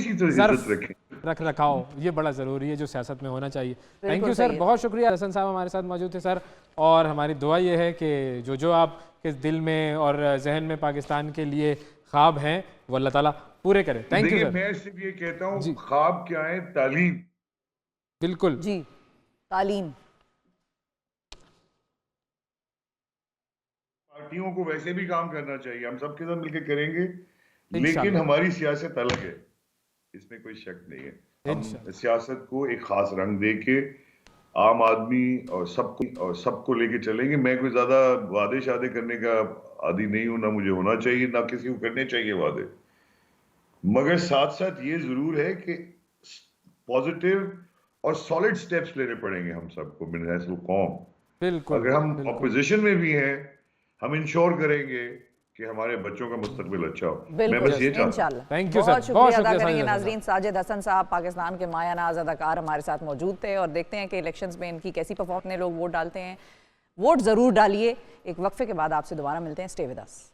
सी तो इज्जत रखें, रख रखाव ये बड़ा ज़रूरी है जो सियासत में होना चाहिए। थैंक यू सर, बहुत शुक्रिया। हसन साहब हमारे साथ मौजूद थे सर, और हमारी दुआ ये है कि जो आपके दिल में और जहन में पाकिस्तान के लिए ख्वाब हैं वो अल्लाह ताला पूरे करे। Thank you sir. मैं सिर्फ ये कहता हूँ ख्वाब क्या है, तालीम। बिल्कुल जी, तालीम। पार्टियों को वैसे भी काम करना चाहिए, हम सबके साथ मिलकर करेंगे, लेकिन हमारी सियासत अलग है, इसमें कोई शक नहीं है। हम सियासत को एक खास रंग दे के आम आदमी और सबको लेके चलेंगे। मैं कोई ज्यादा वादे शादे करने का आदी नहीं हूं, ना मुझे होना चाहिए, ना किसी को करने चाहिए वादे, मगर साथ साथ ये जरूर है कि पॉजिटिव और सॉलिड स्टेप्स लेने पड़ेंगे हम सबको मिनहसल कौम। बिल्कुल। अगर हम ऑपोजिशन में भी हैं, हम इंश्योर करेंगे कि हमारे बच्चों का मुस्तकबिल अच्छा हो। मैं बस ये चाहता हूं। थैंक यू सर, बहुत शुक्रिया अदा करेंगे नाजरीन। साजिद हसन साहब पाकिस्तान के माया नाज अदाकार हमारे साथ मौजूद थे, और देखते हैं कि इलेक्शंस में इनकी कैसी परफॉर्मेंस ने लोग वोट डालते हैं। वोट जरूर डालिए। एक वक्फे के बाद आपसे दोबारा मिलते हैं। Stay with us.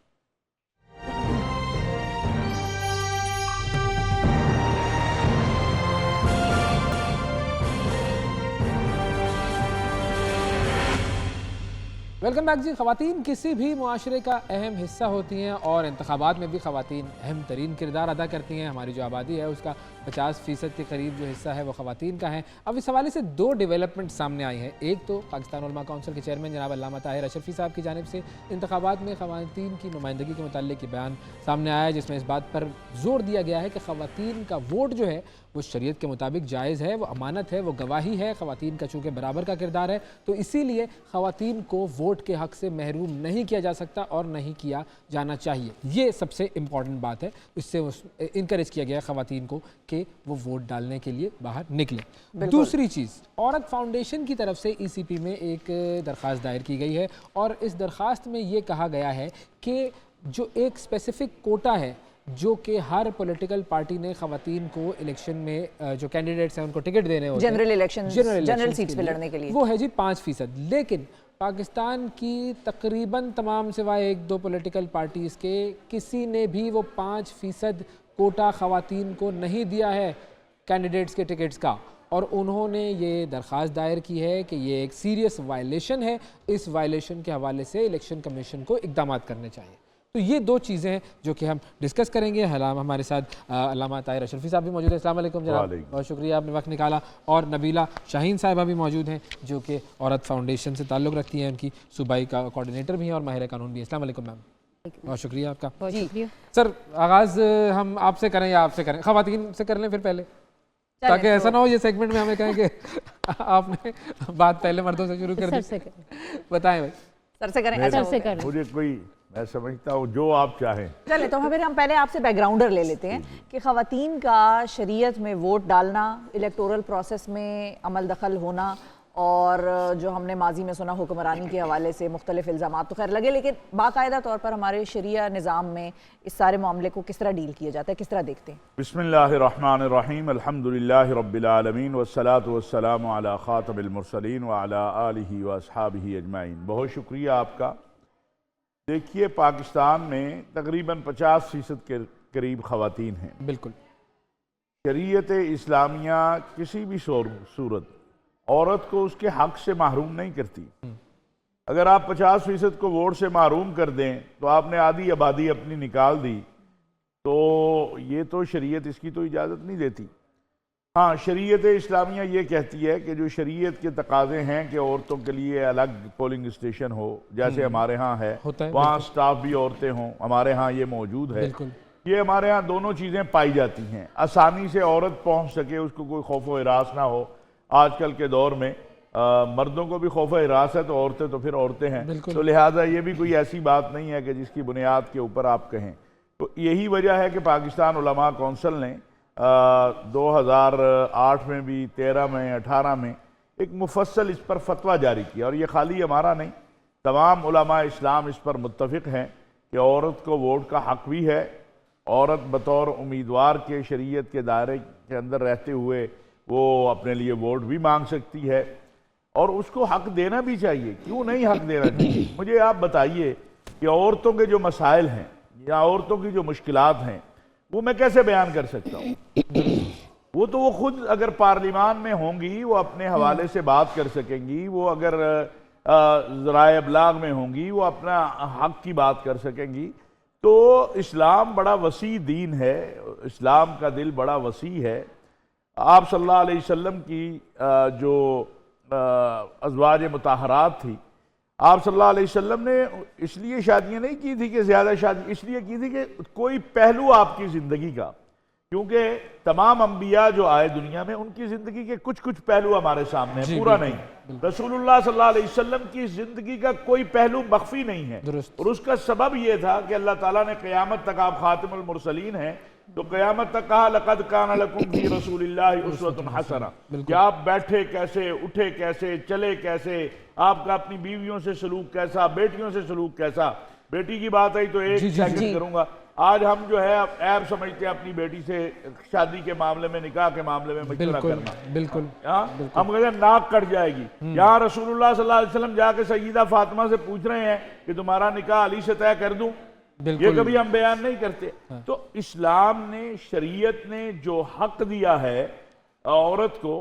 Welcome back जी। ख़वातीन किसी भी मुआशरे का अहम हिस्सा होती हैं और इंतखाबात में भी ख़वातीन अहम तरीन किरदार अदा करती हैं। हमारी जो आबादी है उसका 50% के करीब जो हिस्सा है वो ख़वातीन का है। अब इस हवाले से दो डेवलपमेंट सामने आई हैं। एक तो पाकिस्तान उलमा काउंसिल के चेयरमैन जनाब अल्लामा ताहिर अशरफी साहब की जानिब से इंतखाबात में ख़वातीन की नुमाइंदगी के मुताल्लिक बयान सामने आया है, जिसमें इस बात पर जोर दिया गया है कि ख़वातीन का वोट जो है वो शरीयत के मुताबिक जायज़ है, वो अमानत है, वो गवाही है। ख़वातीन का चूँकि बराबर का किरदार है तो इसीलिए ख़वातीन को वोट के हक़ से महरूम नहीं किया जा सकता और नहीं किया जाना चाहिए। ये सबसे इम्पॉर्टेंट बात है। इससे इनकरेज किया गया ख़वातीन को कि वो वोट डालने के लिए बाहर निकले। दूसरी चीज़, औरत फाउंडेशन की तरफ से ECP में एक दरख्वास्त दायर की गई है और इस दरख्वास्त में ये कहा गया है कि जो एक स्पेसिफिक कोटा है जो कि हर पॉलिटिकल पार्टी ने ख़वातीन को इलेक्शन में जो कैंडिडेट्स हैं उनको टिकट देने होते हैं जनरल सीट्स पे लड़ने के लिए, वो है जी 5%। लेकिन पाकिस्तान की तकरीबन तमाम सिवाय 1-2 पॉलिटिकल पार्टीज़ के किसी ने भी वो 5% कोटा ख़वातीन को नहीं दिया है कैंडिडेट्स के टिकट्स का, और उन्होंने ये दरख्वास्त दायर की है कि ये एक सीरियस वायलेशन है। इस वायलेशन के हवाले से इलेक्शन कमीशन को इक़दाम करने चाहिए। तो ये दो चीज़ें हैं जो कि हम डिस्कस करेंगे। हमारे साथ अल्लामा ताहिर अशरफी साहब भी मौजूद हैं। अस्सलाम वालेकुम जनाब, बहुत शुक्रिया आपने वक्त निकाला। और नबीला शाहीन साहिबा भी मौजूद हैं जो कि औरत फाउंडेशन से ताल्लुक़ रखती हैं, उनकी सूबाई का कोऑर्डिनेटर भी हैं और माहिर कानून भी हैं। अस्सलाम वालेकुम मैम, बहुत शुक्रिया आपका। बहुत शुक्रिया सर, आगाज़ हम आपसे करें या आपसे करें? ख़वातीन से कर लें फिर पहले, ताकि ऐसा ना हो ये सेगमेंट में हमें कहें कि आपने बात पहले मर्दों से शुरू कर दी। बताएं भाई। सर से करें? सर से करें। मुझे कोई, मैं समझता हूँ जो आप चाहें। चले तो फिर हम पहले आपसे बैकग्राउंडर ले लेते हैं कि ख़वातीन का शरीयत में वोट डालना, इलेक्टोरल प्रोसेस में अमल दखल होना और जो हमने माजी में सुना हुक्मरानी के हवाले से मुख्तलिफ इल्ज़ामात तो खैर लगे, लेकिन बाकायदा तौर पर हमारे शरिया निज़ाम में इस सारे मामले को किस तरह डील किया जाता है, किस तरह देखते हैं? बिस्मिल्लाहिर्रहमानिर्रहीम, अल्हम्दुलिल्लाहि रब्बिल आलमीन वस्सलातु वस्सलामु अला खातमिल मुरसलीन व अला आलिहि व अस्हाबिहि अजमाइन। बहुत शुक्रिया आपका। देखिए, पाकिस्तान में तकरीबन 50% के करीब ख़वातीन हैं। बिल्कुल। शरीयत इस्लामिया किसी भी सूरत औरत को उसके हक से महरूम नहीं करती। अगर आप 50% को वोट से महरूम कर दें तो आपने आधी आबादी अपनी निकाल दी, तो ये तो शरीयत इसकी तो इजाज़त नहीं देती। हाँ, शरीयत इस्लामिया ये कहती है कि जो शरीयत के तकाजे हैं कि औरतों के लिए अलग पोलिंग स्टेशन हो, जैसे हमारे यहाँ है, वहाँ स्टाफ भी औरतें हों, हमारे यहाँ ये मौजूद है। ये हमारे यहाँ दोनों चीज़ें पाई जाती हैं। आसानी से औरत पहुँच सके, उसको कोई खौफ व हिरास ना हो। आजकल के दौर में मर्दों को भी खौफ हिरास है, तो औरतें तो फिर औरतें हैं, तो लिहाजा ये भी कोई ऐसी बात नहीं है कि जिसकी बुनियाद के ऊपर आप कहें। तो यही वजह है कि पाकिस्तान उलमा कौंसिल ने 2008 में भी, 13 में, 18 में एक मुफस्सल इस पर फतवा जारी किया। और ये खाली हमारा नहीं, तमाम उलमा इस्लाम इस पर मुत्तफिक हैं कि औरत को वोट का हक भी है। औरत बतौर उम्मीदवार के शरीयत के दायरे के अंदर रहते हुए वो अपने लिए वोट भी मांग सकती है और उसको हक देना भी चाहिए। क्यों नहीं हक देना चाहिए? मुझे आप बताइए कि औरतों के जो मसाइल हैं या औरतों की जो मुश्किलात हैं वो मैं कैसे बयान कर सकता हूँ? वो खुद अगर पार्लियामान में होंगी वो अपने हवाले से बात कर सकेंगी। वो अगर ज़राए अबलाग में होंगी वो अपना हक की बात कर सकेंगी। तो इस्लाम बड़ा वसी दीन है, इस्लाम का दिल बड़ा वसी है। आप सल्लल्लाहु अलैहि वसल्लम की जो अज़वाज मुताहरात थी, आप सल्लल्लाहु अलैहि वसल्लम ने इसलिए शादियाँ नहीं की थी कि ज़्यादा शादी, इसलिए की थी कि कोई पहलू आपकी ज़िंदगी का, क्योंकि तमाम अंबिया जो आए दुनिया में उनकी ज़िंदगी के कुछ कुछ पहलू हमारे सामने हैं, पूरा नहीं। रसूलुल्लाह सल्लल्लाहु अलैहि वसल्लम की ज़िंदगी का कोई पहलू मख्फी नहीं है। और उसका सबब यह था कि अल्लाह ताला ने क़यामत तक, आप खातिमुल मुरसलीन हैं, तो क़यामत तक कहा लक़द कान लकुम फ़ी रसूलिल्लाहि उस्वतुन हसना, कि आप बैठे कैसे, उठे कैसे, चले कैसे, आपका अपनी बीवियों से सलूक कैसा, बेटियों से सलूक कैसा। बेटी की बात आई तो एक सेकंड करूंगा। आज हम जो है ऐब समझते हैं अपनी बेटी से शादी के मामले में, निकाह के मामले में मशवरा करना। बिल्कुल। हम कहते हैं नाक कट जाएगी। यहाँ रसूलुल्लाह सल्लल्लाहु अलैहि वसल्लम जाके सईदा फातिमा से पूछ रहे हैं कि तुम्हारा निकाह अली से तय कर दूं, ये कभी हम बयान नहीं करते। तो इस्लाम ने, शरीयत ने जो हक दिया है औरत को,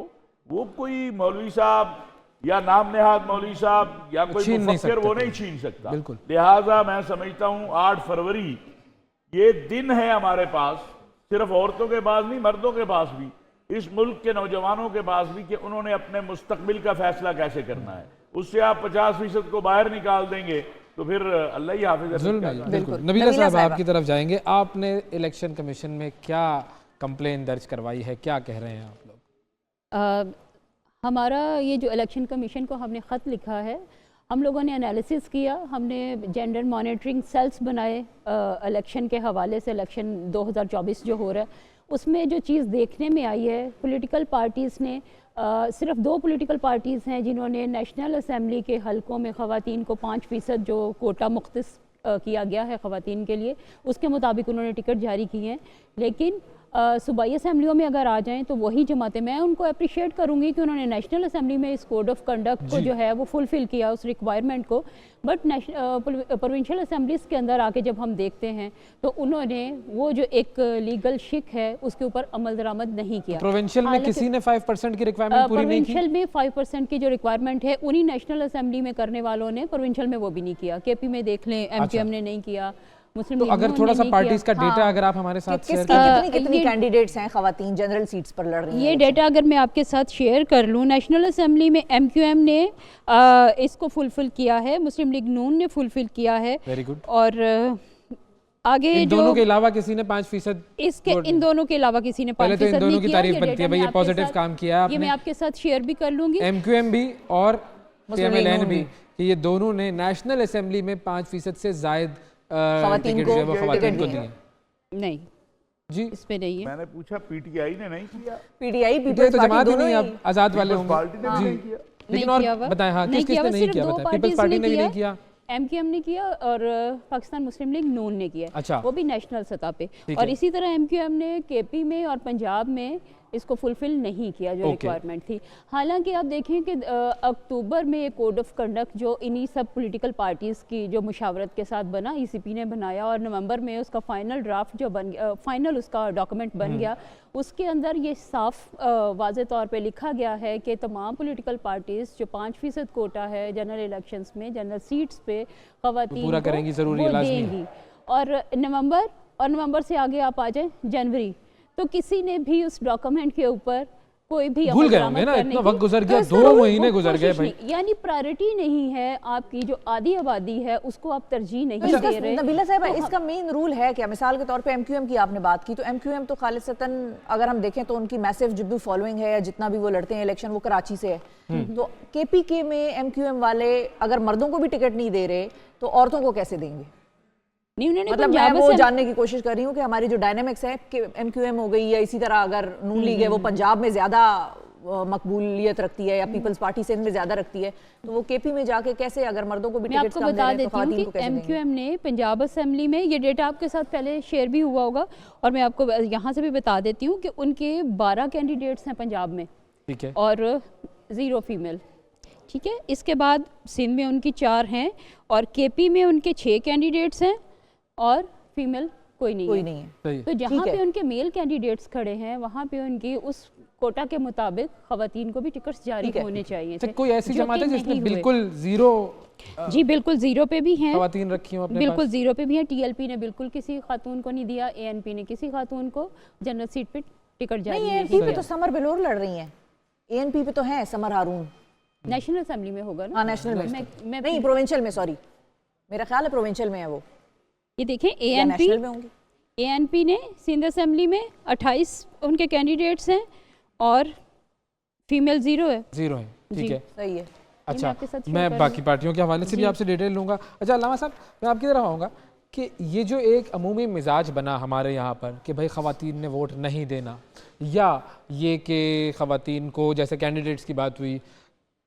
वो कोई मौलवी साहब या नाम नेहाद मौलवी साहब या कोई मुफक्किर वो नहीं छीन सकता। लिहाजा मैं समझता हूँ 8 फरवरी ये दिन है हमारे पास, सिर्फ औरतों के पास नहीं, मर्दों के पास भी, इस मुल्क के नौजवानों के पास भी, कि उन्होंने अपने मुस्तकबिल का फैसला कैसे करना है। उससे आप 50% को बाहर निकाल देंगे तो फिर अल्लाह ही हाफिज़। बिल्कुल। नबीला साहब आपकी तरफ जाएंगे। आपने इलेक्शन कमीशन में क्या कंप्लेन दर्ज करवाई है, क्या कह रहे हैं आप लोग? हमारा ये जो इलेक्शन कमीशन को हमने ख़त लिखा है, हम लोगों ने एनालिसिस किया, हमने जेंडर मॉनिटरिंग सेल्स बनाए इलेक्शन के हवाले से। इलेक्शन 2024 जो हो रहा है उसमें जो चीज़ देखने में आई है, पॉलिटिकल पार्टीज़ ने सिर्फ 2 पॉलिटिकल पार्टीज़ हैं जिन्होंने नेशनल असेंबली के हलकों में ख़वातीन को 5% जो कोटा मुख्तस किया गया है ख़वातीन के लिए, उसके मुताबिक उन्होंने टिकट जारी किए हैं। लेकिन सूबाई असम्बलियों में अगर आ जाएं तो वही जमातें, मैं उनको अप्रिशिएट करूंगी कि उन्होंने नेशनल असेंबली में इस कोड ऑफ कंडक्ट को जो है वो फुलफिल किया, उस रिक्वायरमेंट को। बट प्रोविंशियल असेंबलीज के अंदर आके जब हम देखते हैं तो उन्होंने वो जो एक लीगल शिक है उसके ऊपर अमल दरामद नहीं किया। प्रोविंशियल में किसी ने 5% की रिक्वायरमेंट पूरी नहीं की। प्रोविंशियल में 5% की जो रिक्वायरमेंट है उन्हीं नेशनल असेंबली में करने वालों ने प्रोविंशियल में वो भी नहीं किया। केपी में देख लें, एमक्यूएम ने नहीं किया, मुस्लिम तो अगर थोड़ा सा पार्टीज का डेटा अगर आप हमारे साथ शेयर करें, कितनी कैंडिडेट्स हैं खवातीन जनरल सीट्स पर लड़ रही हैं? ये डेटा अगर मैं आपके साथ शेयर कर लूँ, नेशनल असेंबली में एमक्यूएम ने इसको फुलफिल किया है, मुस्लिम लीग नून ने फुलफिल किया है। Very good. और आगे इन दोनों के अलावा किसी ने 5% इसके, इन दोनों के अलावा किसी ने 5% इन दोनों की तारीफ बनती है भाई, ये पॉजिटिव काम किया है आपने। ये मैं आपके साथ शेयर भी कर लूंगी, एमक्यूएम भी और पीएमएलएन भी, कि ये दोनों ने नेशनल असेंबली में 5% से ज्यादा खवातीन को दिए। नहीं जी, इस पे नहीं है। मैंने पूछा पीटीआई ने नहीं किया। पीटीआई तो जमात ही नहीं, अब आजाद वाले होंगे। पार्टी ने नहीं किया। लेकिन नहीं और किया हुआ, बताएं, हाँ, नहीं किस-किस किया ने हुआ, नहीं सिर्फ किया दो बताएं? पीपल्स पार्टीज पार्टी ने ने भी नहीं किया, किया। एमक्यूएम ने किया और पाकिस्तान मुस्लिम लीग नून ने किया, अच्छा। वो भी नेशनल सतह पे। ठीक और है। इसी तरह एमक्यूएम ने केपी में और पंजाब में इसको फुलफिल नहीं किया जो ओके। रिक्वायरमेंट थी। हालांकि आप देखें कि अक्टूबर में एक कोड ऑफ कंडक्ट जो इन्हीं सब पॉलिटिकल पार्टीज़ की जो मुशावरत के साथ बना, ईसीपी ने बनाया और नवंबर में उसका फाइनल ड्राफ्ट जो बन गया, फाइनल उसका डॉक्यूमेंट बन गया, उसके अंदर ये साफ वाज़े तौर पे लिखा गया है कि तमाम पॉलिटिकल पार्टीज़ जो 5% कोटा है जनरल इलेक्शंस में, जनरल सीट्स पे ख़वातीन पूरा को करेंगी, ज़रूरी वो है, लाज़मी है। देंगी। और नवंबर से आगे आप आ जाएं जनवरी, तो किसी ने भी उस डॉक्यूमेंट के ऊपर कोई भी भूल अमल गए दरामद होंगे ना, करने इतना की- वक्त गुजर तो गया, इस 2 तरह महीने वो गुजर गए कोशिश भाई। नहीं, यानी प्रायोरिटी नहीं है आपकी जो आधी आबादी है उसको आप तरजीह नहीं तो दे रहे। नबीला साहब, तो इसका मेन रूल है क्या? मिसाल के तौर पे एमक्यूएम की आपने बात की, तो एमक्यूएम तो खालिसतन अगर हम देखें तो उनकी मैसिव जो भी फॉलोइंग है या जितना भी वो लड़ते हैं इलेक्शन, वो कराची से है। तो केपीके में एमक्यूएम वाले अगर मर्दों को भी टिकट नहीं दे रहे तो औरतों को कैसे देंगे? नहीं, उन्होंने मतलब मैं पंजाब वो से जानने की कोशिश कर रही हूँ कि हमारी जो डायनेमिक्स है कि एमक्यूएम हो गई या इसी तरह अगर नून लीग है वो पंजाब में ज्यादा मकबूलियत रखती है या पीपल्स पार्टी सिंध में ज्यादा रखती है, तो वो केपी में जाके कैसे, अगर मर्दों को भी मैं टिकट्स आपको कम दे बता रहे हैं तो देती हूँ खवातीन को कि कैसे देंगे? एमक्यूएम ने पंजाब असेंबली में, ये डेटा आपके साथ पहले शेयर भी हुआ होगा और मैं आपको यहाँ से भी बता देती हूँ कि उनके 12 कैंडिडेट्स हैं पंजाब में ठीक है। और 0 फीमेल। ठीक है, इसके बाद सिंध में उनकी 4 हैं और केपी में उनके 6 कैंडिडेट्स हैं और फीमेल कोई नहीं कोई है। नहीं है। सही है। तो जहाँ ठीक है। पे उनके मेल कैंडिडेट्स खड़े हैं वहाँ पे उनकी उस कोटा के मुताबिक खवातीन को भी टिकट्स जारी ठीक है। होने चाहिए अच्छा, थे, कोई ऐसी जो जमात कि है जिसने नहीं हुए। बिल्कुल 0 जी बिल्कुल 0 पे भी हैं, खवातीन रखी हो अपने बिल्कुल पास? 0 पे भी है। टीएलपी ने बिल्कुल किसी खातून को नहीं दिया, एएनपी ने किसी खातून को जनरल सीट पे टिकट जारी नहीं, नहीं एएनपी पे किया। तो समर बिलोर लड़ रही हैं, एएनपी पे तो है समर हारून। नेशनल असेंबली में होगा ना? हाँ, नेशनल में मैं नहीं, प्रोविंशियल में, सॉरी, मेरा ख्याल है प्रोविंशियल में है वो, ये देखें या एएनपी नेशनल में होंगी। एएनपी ने सिंध असेंबली में 28 उनके कैंडिडेट्स हैं और फीमेल 0 है। 0 है, ठीक जी। है। सही है। अच्छा, आपके साथ शेयर मैं कर बाकी रही पार्टियों के हवाले से भी आपसे डिटेल लूँगा। अच्छा अल्लामा साहब, मैं आपकी तरफ आऊँगा कि ये जो एक अमूमी मिजाज बना हमारे यहाँ पर कि भाई ख़वातीन ने वोट नहीं देना, या ये कि ख़वातीन को, जैसे कैंडिडेट्स की बात हुई,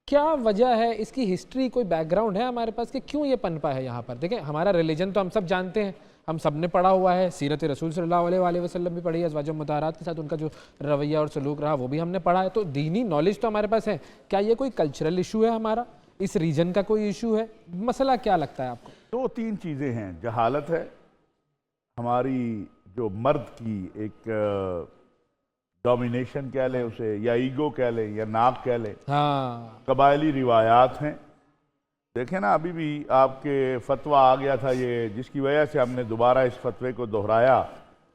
क्या वजह है? इसकी हिस्ट्री, कोई बैकग्राउंड है हमारे पास कि क्यों ये पनपा है यहाँ पर? देखें, हमारा रिलीजन तो हम सब जानते हैं, हम सब ने पढ़ा हुआ है, सीरत रसूल सल्लल्लाहु अलैहि वसल्लम भी पढ़ी है, अज़वाज मुताहरात के साथ उनका जो रवैया और सलूक रहा वो भी हमने पढ़ा है, तो दीनी नॉलेज तो हमारे पास है। क्या ये कोई कल्चरल इशू है हमारा, इस रीजन का कोई इशू है? मसला क्या लगता है आपको? 2-3 चीज़ें हैं। जहालत है हमारी, जो मर्द की एक डोमिनेशन कह लें उसे, या ईगो कह लें, या नाक कह लें। हाँ, कबायली रिवायात हैं। देखें ना, अभी भी आपके फतवा आ गया था ये, जिसकी वजह से हमने दोबारा इस फतवे को दोहराया,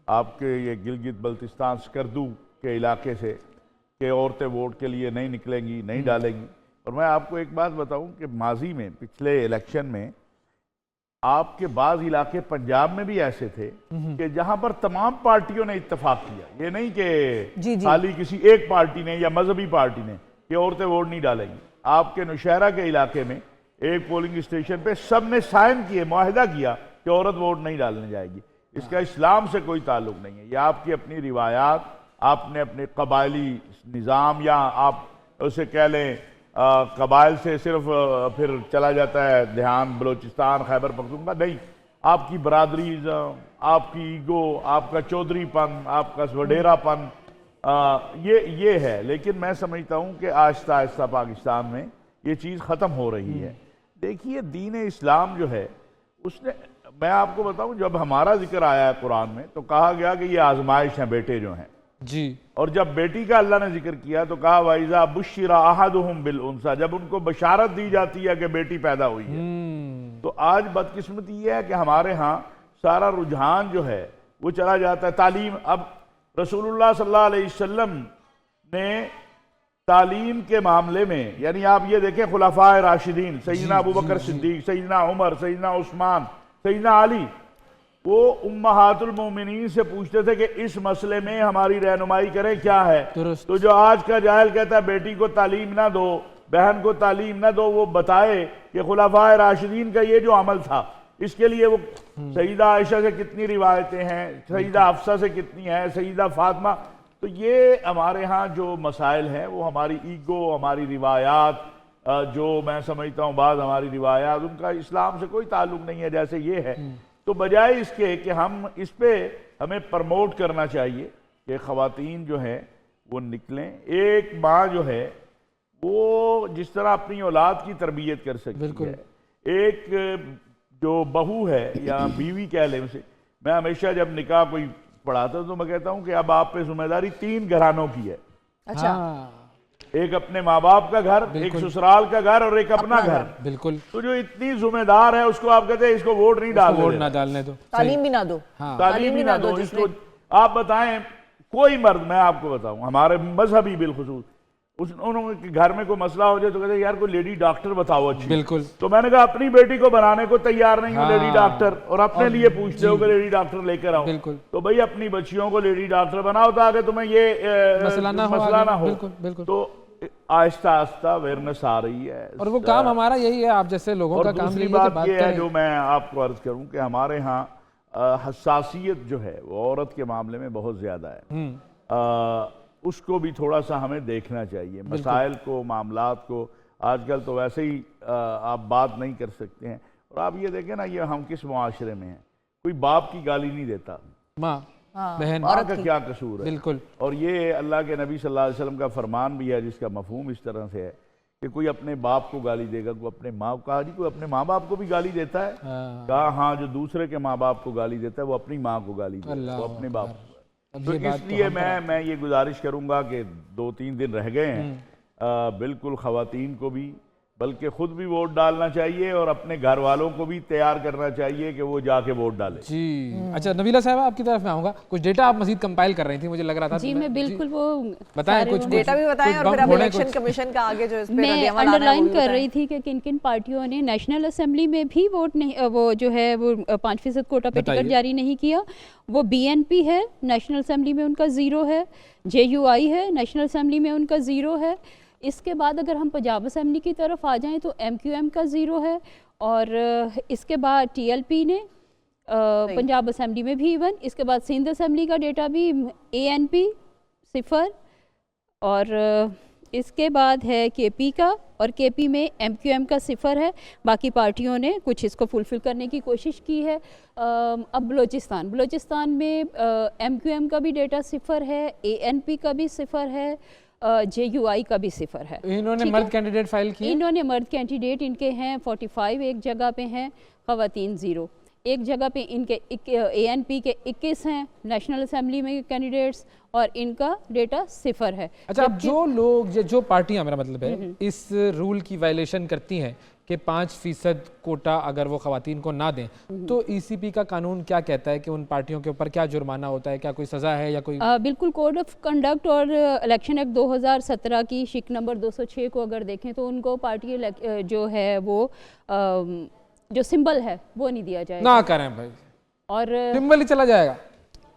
आपके ये गिलगित बल्तिस्तान स्कर्दू के इलाके से, कि औरतें वोट के लिए नहीं निकलेंगी, नहीं डालेंगी। और मैं आपको एक बात बताऊं कि माजी में, पिछले इलेक्शन में, आपके बाज़ इलाके पंजाब में भी ऐसे थे कि जहां पर तमाम पार्टियों ने इत्तेफाक किया। ये नहीं कि खाली किसी एक पार्टी ने या मजहबी पार्टी ने कि औरतें वोट नहीं डालेंगी। आपके नौशहरा के इलाके में एक पोलिंग स्टेशन पे सब ने साइन किए, मुआहिदा किया कि औरत वोट नहीं डालने जाएगी। इसका इस्लाम से कोई ताल्लुक नहीं है, यह आपकी अपनी रिवायात, आपने अपने कबायली निज़ाम, या आप उसे कह लें कबाइल से सिर्फ फिर चला जाता है ध्यान बलोचिस्तान, खैबर पख्तूनख्वा, नहीं, आपकी बरादरी, आपकी ईगो, आपका चौधरीपन, आपका वडेरापन, ये है। लेकिन मैं समझता हूँ कि आहिस्ता आहिस्ता पाकिस्तान में ये चीज़ ख़त्म हो रही है। देखिए, दीन इस्लाम जो है उसने, मैं आपको बताऊँ, जब हमारा जिक्र आया है कुरान में तो कहा गया कि ये आजमाइश हैं बेटे जो हैं जी। और जब बेटी का अल्लाह ने जिक्र किया तो कहा वाइजा बुशिरा अहदुहुम बिल उनसा, जब उनको बशारत दी जाती है कि बेटी पैदा हुई है। तो आज बदकिस्मती ये है कि हमारे यहाँ सारा रुझान जो है वो चला जाता है तालीम। अब रसूलुल्लाह सल्लल्लाहु अलैहि वसल्लम ने तालीम के मामले में, यानी आप ये देखें, खुलाफाए राशिदीन, सैयदना अबू बकर सिद्दीक, सैयदना उमर, सैयदना उस्मान, सैयदना अली, वो उम्महातुल मोमिनीन से पूछते थे कि इस मसले में हमारी रहनुमाई करें, क्या है। तो जो आज का जाहिल कहता है बेटी को तालीम ना दो, बहन को तालीम ना दो, वो बताए कि खुलाफाए राशिदीन का ये जो अमल था, इसके लिए वो सईदा आयशा से कितनी रिवायतें हैं, सईदा हफ्सा से कितनी है, सईदा फातिमा। तो ये हमारे यहाँ जो मसाइल हैं वो हमारी ईगो, हमारी रिवायात, जो मैं समझता हूँ बाद हमारी रिवायात, उनका इस्लाम से कोई ताल्लुक नहीं है जैसे ये है। तो बजाय इसके कि हम इस पे हमें प्रमोट करना चाहिए कि ख़वातीन जो है वो निकलें। एक माँ जो है वो जिस तरह अपनी औलाद की तरबियत कर सकती है, एक जो बहू है या बीवी कह लें उसे, मैं हमेशा जब निकाह कोई पढ़ाता हूँ तो मैं कहता हूँ कि अब आप पे जिम्मेदारी 3 घरानों की है। अच्छा, एक अपने माँ बाप का घर, एक ससुराल का घर और एक अपना घर। बिल्कुल। तो जो इतनी जिम्मेदार है उसको आप कहते हैं इसको वोट नहीं डालने, वोट ना डालने दो, तालीम भी ना दो। तालीम भी ना दो इसको। आप बताएं कोई मर्द, मैं आपको बताऊं हमारे मजहबी बिलखुसूस, उन्होंने घर में कोई मसला हो जाए तो कहते यार कोई लेडी डॉक्टर बताओ अच्छी। बिल्कुल। तो मैंने कहा अपनी बेटी को बनाने को तैयार नहीं हो लेडी डॉक्टर, और अपने लिए पूछते हो कि लेडी डॉक्टर लेकर आओ। बिल्कुल। तो भाई अपनी बच्चियों को लेडी डॉक्टर बनाओ ताकि तुम्हें ये मसला ना हो। बिल्कुल बिल्कुल। तो आहिस्ता आहिस्ता अवेयरनेस आ रही है, और वो काम हमारा यही है, आप जैसे लोगों का काम दूसरी यही बात ये है जो मैं आपको अर्ज करूं कि हमारे यहाँ हसासियत जो है वो औरत के मामले में बहुत ज्यादा है। उसको भी थोड़ा सा हमें देखना चाहिए, मसाइल को, मामलात को। आजकल तो वैसे ही आप बात नहीं कर सकते हैं। और आप ये देखें ना, ये हम किस मुआशरे में हैं, कोई बाप की गाली नहीं देता, माँ बहन माँ का क्या कसूर है। बिल्कुल। और ये अल्लाह के नबी सल्लल्लाहु अलैहि वसल्लम का फरमान भी है जिसका मफहूम इस तरह से है कि कोई अपने बाप को गाली देगा, कोई अपने माँ को, कहा जी कोई अपने माँ बाप को भी गाली देता है? कहा हाँ, जो दूसरे के माँ बाप को गाली देता है वो अपनी माँ को गाली देता है, वो अपने बाप को। तो इसलिए मैं ये गुजारिश करूंगा कि 2-3 दिन रह गए हैं, बिल्कुल ख़वातीन को भी बल्कि खुद भी वोट डालना चाहिए और अपने घर वालों को भी तैयार करना चाहिए कि वो जाके वोट डालें। जी। अच्छा नबीला साहब, आपकी तरफ में आऊंगा, कुछ डेटा आप मजीद कंपाइल कर रही थी, मुझे लग रहा था। जी मैं बिल्कुल वो बताएं, कुछ डेटा भी बताएं और फिर अब इलेक्शन कमीशन का आगे जो इस पे मैं अंडरलाइन कर रही थी कि किन किन पार्टियों ने नेशनल असेंबली में भी वोट नहीं, वो जो है वो 5% कोटा पे टिकट जारी नहीं किया। वो BNP है, नेशनल असेंबली में उनका 0 है। JUI है, नेशनल असेंबली में उनका 0 है। इसके बाद अगर हम पंजाब असेंबली की तरफ आ जाएं तो MQM का 0 है, और इसके बाद TLP ने पंजाब असेंबली में भी 1। इसके बाद सिंध असेंबली का डेटा भी ANP 0, और इसके बाद है KP का, और KP में MQM का 0 है। बाकी पार्टियों ने कुछ इसको फुलफिल करने की कोशिश की है। अब बलूचिस्तान में MQM का भी डेटा 0 है, ANP का भी 0 है, JUI का भी 0 है। इन्होंने मर्द कैंडिडेट फाइल किए? इन्होंने मर्द कैंडिडेट इनके हैं 45 एक जगह पे हैं, ख़वातीन 0 एक जगह पे। इनके ANP के 21 हैं नेशनल असेंबली में कैंडिडेट्स, और इनका डेटा 0 है। अच्छा, अब जो लोग, जो पार्टियां, मेरा मतलब है, इस रूल की वायलेशन करती हैं कि 5% कोटा अगर वो ख़वातीन को ना दें, तो ECP का कानून क्या कहता है कि उन पार्टियों के ऊपर क्या जुर्माना होता है, क्या कोई सज़ा है या कोई? बिल्कुल। कोड ऑफ कंडक्ट और इलेक्शन एक्ट 2017 की शिक नंबर 206 को अगर देखें तो उनको पार्टी जो है वो जो सिंबल है वो नहीं दिया जाएगा। ना करें भाई, और सिंबल ही चला जाएगा,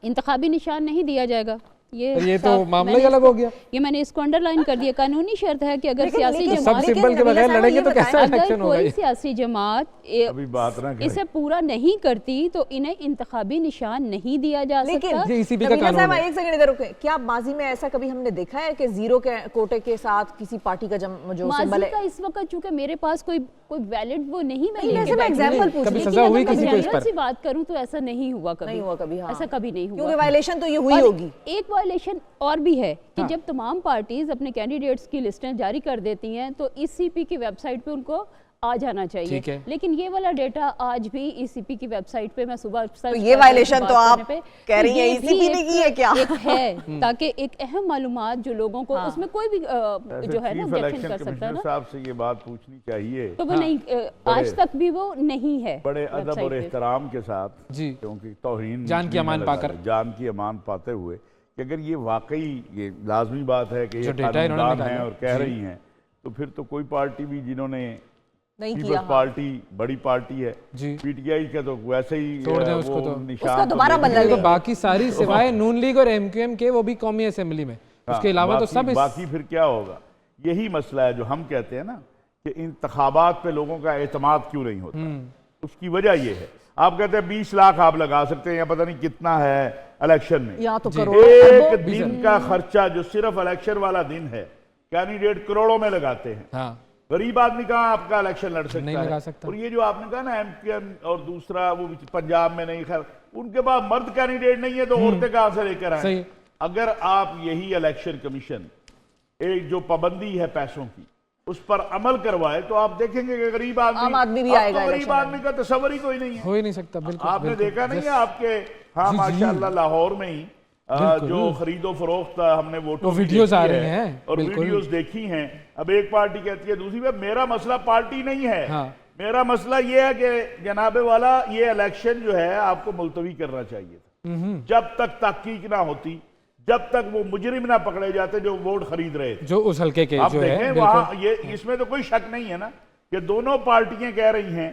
इंतखाबी निशान नहीं दिया जाएगा। ये तो मामला ही अलग हो गया। ये मैंने इसको अंडरलाइन कर दिया। कानूनी शर्त है कि अगर सियासी सब जमात सिंबल के बगैर लड़ेंगे तो कैसा इलेक्शन होगा? कोई सियासी जमात अभी बात ना करें। इसे पूरा नहीं करती तो इन्हें इंतखाबी निशान नहीं दिया जा सकता। ये ECP का कानून है। एक सेकंड इधर रुके, क्या माजी में ऐसा कभी हमने देखा है कि 0 के कोटे के साथ किसी पार्टी का जो सिंबल है? इस वक्त चूंकि मेरे पास कोई वैलिड वो नहीं, मैं एग्जांपल पूछ रही सजा हुई किसी को इस पर? सी बात करूं तो ऐसा नहीं हुआ कभी। हाँ। ऐसा कभी नहीं हुआ, क्योंकि वायलेशन तो ये हुई होगी। एक वायलेशन और भी है कि जब तमाम पार्टीज अपने कैंडिडेट्स की लिस्टें जारी कर देती हैं तो ECP की वेबसाइट पे उनको आ जाना चाहिए, लेकिन ये वाला डेटा आज भी ECP की वेबसाइट पे मैं सुबह तो ये वायलेशन तो आप कह रही हैं ECP ने की है क्या? एक है ताकि एक अहम मालूमात जो लोगों को उसमें कोई भी जो है ना ऑब्जेक्शन कर सकता है ना, साहब से ये बात पूछनी चाहिए। तो वो नहीं, आज तक भी वो नहीं है। बड़े अदब और एहतराम के साथ जी, क्योंकि तौहीन जान की अमान पाकर, जान की अमान पाते हुए कि अगर ये वाकई ये लाजमी बात है कि ये कानूनदान हैं और कह रही हैं, तो फिर तो कोई पार्टी भी जिन्होंने नहीं किया, पार्टी बड़ी पार्टी है जी, PTI का तो वैसे ही छोड़ दें उसको, तो उसका दोबारा बदल तो बाकी सारी सिवाय नून लीग और MQM के वो भी कौमी असेंबली में, उसके अलावा तो सब बाकी फिर क्या होगा? यही मसला है जो हम कहते हैं ना कि इंतखाबात पे लोगों का एतमाद क्यों नहीं होता। उसकी वजह ये है, आप कहते हैं 20 लाख आप लगा सकते हैं या पता नहीं कितना है इलेक्शन में, या तो एक दिन का खर्चा जो सिर्फ इलेक्शन वाला दिन है कैंडिडेट करोड़ों में लगाते हैं। हाँ, गरीब आदमी कहाँ आपका इलेक्शन लड़ सकता नहीं है? लगा सकता। और ये जो आपने कहा ना एमपीएम और दूसरा वो पंजाब में नहीं, खैर उनके पास मर्द कैंडिडेट नहीं है तो औरतें कहाँ से लेकर आए? सही। अगर आप यही इलेक्शन कमीशन एक जो पाबंदी है पैसों की उस पर अमल करवाए तो आप देखेंगे कि गरीब आम आदमी भी अब आएगा तो गरीब इलेक्शन आदमी का तस्वर ही कोई नहीं है। हो ही नहीं सकता। बिल्कुल आपने बिल्कुल। देखा नहीं है Yes. आपके, हाँ जी, जी। माशाल्लाह लाहौर में ही बिल्कुल। जो खरीदो फरोख्त हमने वोटों वो की वीडियोस देखी आ रही है हैं, और बिल्कुल। वीडियोस देखी हैं। अब एक पार्टी कहती है दूसरी पे, मेरा मसला पार्टी नहीं है। हाँ। मेरा मसला ये है कि जनाबे वाला ये इलेक्शन जो है आपको मुलतवी करना चाहिए था। जब तक तहकीक ना होती, जब तक वो मुजरिम ना पकड़े जाते जो वोट खरीद रहे थे। जो उस हल्के के आप जो है देखें बिल्कुल। वहां ये इसमें तो कोई शक नहीं है ना कि दोनों पार्टियां कह रही हैं,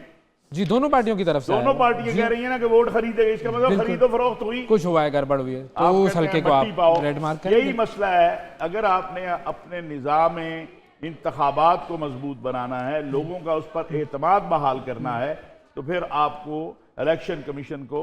जी दोनों पार्टियों की तरफ से दोनों आया है। पार्टियां कह रही हैं ना कि वोट खरीदे गए, इसका मतलब बिल्कुल। खरीदो फरोख्त हुई। कुछ हुआ है, गड़बड़ हुई है, तो आप उस कहते हल्के हैं को मट्टी पाओ। आप रेड मार्क यही करेंगे। मसला है। अगर आपने अपने निज़ाम में इंतखाबात को मजबूत बनाना है, लोगों का उस पर एतमाद बहाल करना है, तो फिर आपको इलेक्शन कमीशन को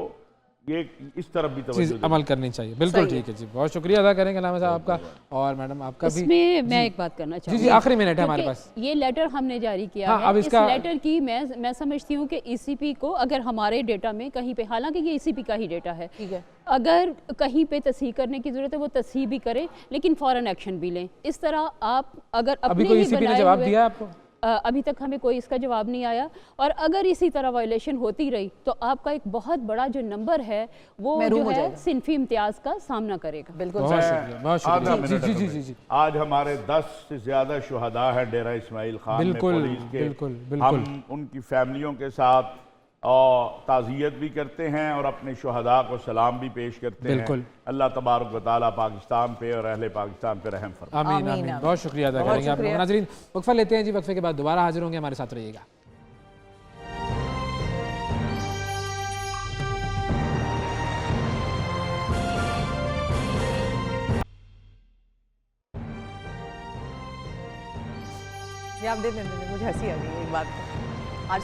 ये इस तरफ भी तवज्जो चीज देनी अमल करनी चाहिए। बिल्कुल ठीक है जी, बहुत शुक्रिया अदा करेंगे अलामा साहब आपका। और मैडम आपका भी। इसमें मैं एक बात करना जी चाहूँगी। जी आखिरी मिनट है हमारे क्योंकि पास। ये लेटर हमने जारी किया हाँ, है। अब इस इसका- लेटर की मैं समझती हूँ कि ईसीपी को अगर हमारे डेटा में कहीं पे, हालांकि ये ईसीपी का ही डेटा है, ठीक है, अगर कहीं पे तस्हीह करने की जरूरत है वो तस्हीह भी करें, लेकिन फौरन एक्शन भी लें। इस तरह आप अगर अभी अपने कोई ही ईसीपी ने बनाए जवाब हुए- दिया आपको? अभी तक हमें कोई इसका जवाब नहीं आया। और अगर इसी तरह वायलेशन होती रही तो आपका एक बहुत बड़ा जो नंबर है वो महरूम जो हो है जाएगा। सिनफी इम्तियाज का सामना करेगा। बिल्कुल बहुत सही। शुक्रिया, बहुत आधा शुक्रिया। जी मिनट जी है जी तुम्हें। जी जी। आज हमारे 10 से ज्यादा शुहदा हैं डेरा इस्माइल खान में बिल्कुल, पुलिस के। बिल्कुल, बिल्कुल। हम उनकी फैमिलियों के साथ और ताज़ियत भी करते हैं और अपने शुहदा को सलाम भी पेश करते बिल्कुल। हैं। अल्लाह तबारक व तआला पाकिस्तान पे और अहले पाकिस्तान पे रहम फरमाए। आमीन आमीन, आमीन। आमीन। बहुत शुक्रिया अदा बहुत करेंगे आप लोगों शुक्रिया। को। नाज़रीन वक्फा लेते हैं जी, वक्फे के बाद दोबारा हाजिर होंगे, हमारे साथ रहिएगा। ये आप दे दें, मुझे हंसी आ गई एक बात पे। आज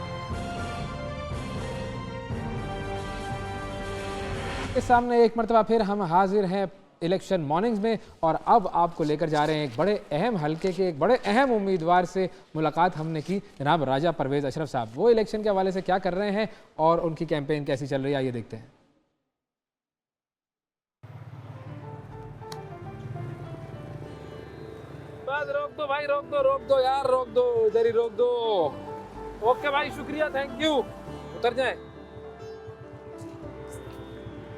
के सामने एक मरतबा फिर हम हाजिर हैं इलेक्शन मॉर्निंग्स में, और अब आपको लेकर जा रहे हैं एक बड़े अहम हलके के एक बड़े अहम उम्मीदवार से मुलाकात हमने की, जनाब राजा परवेज़ अशरफ साहब। वो इलेक्शन के हवाले से क्या कर रहे हैं और उनकी कैंपेन कैसी चल रही है, आइए देखते हैं। रोक दो भाई, रोक दो यार, रोक दो, इधर ही रोक दो। ओके भाई, शुक्रिया, थैंक यू। उतर जाए,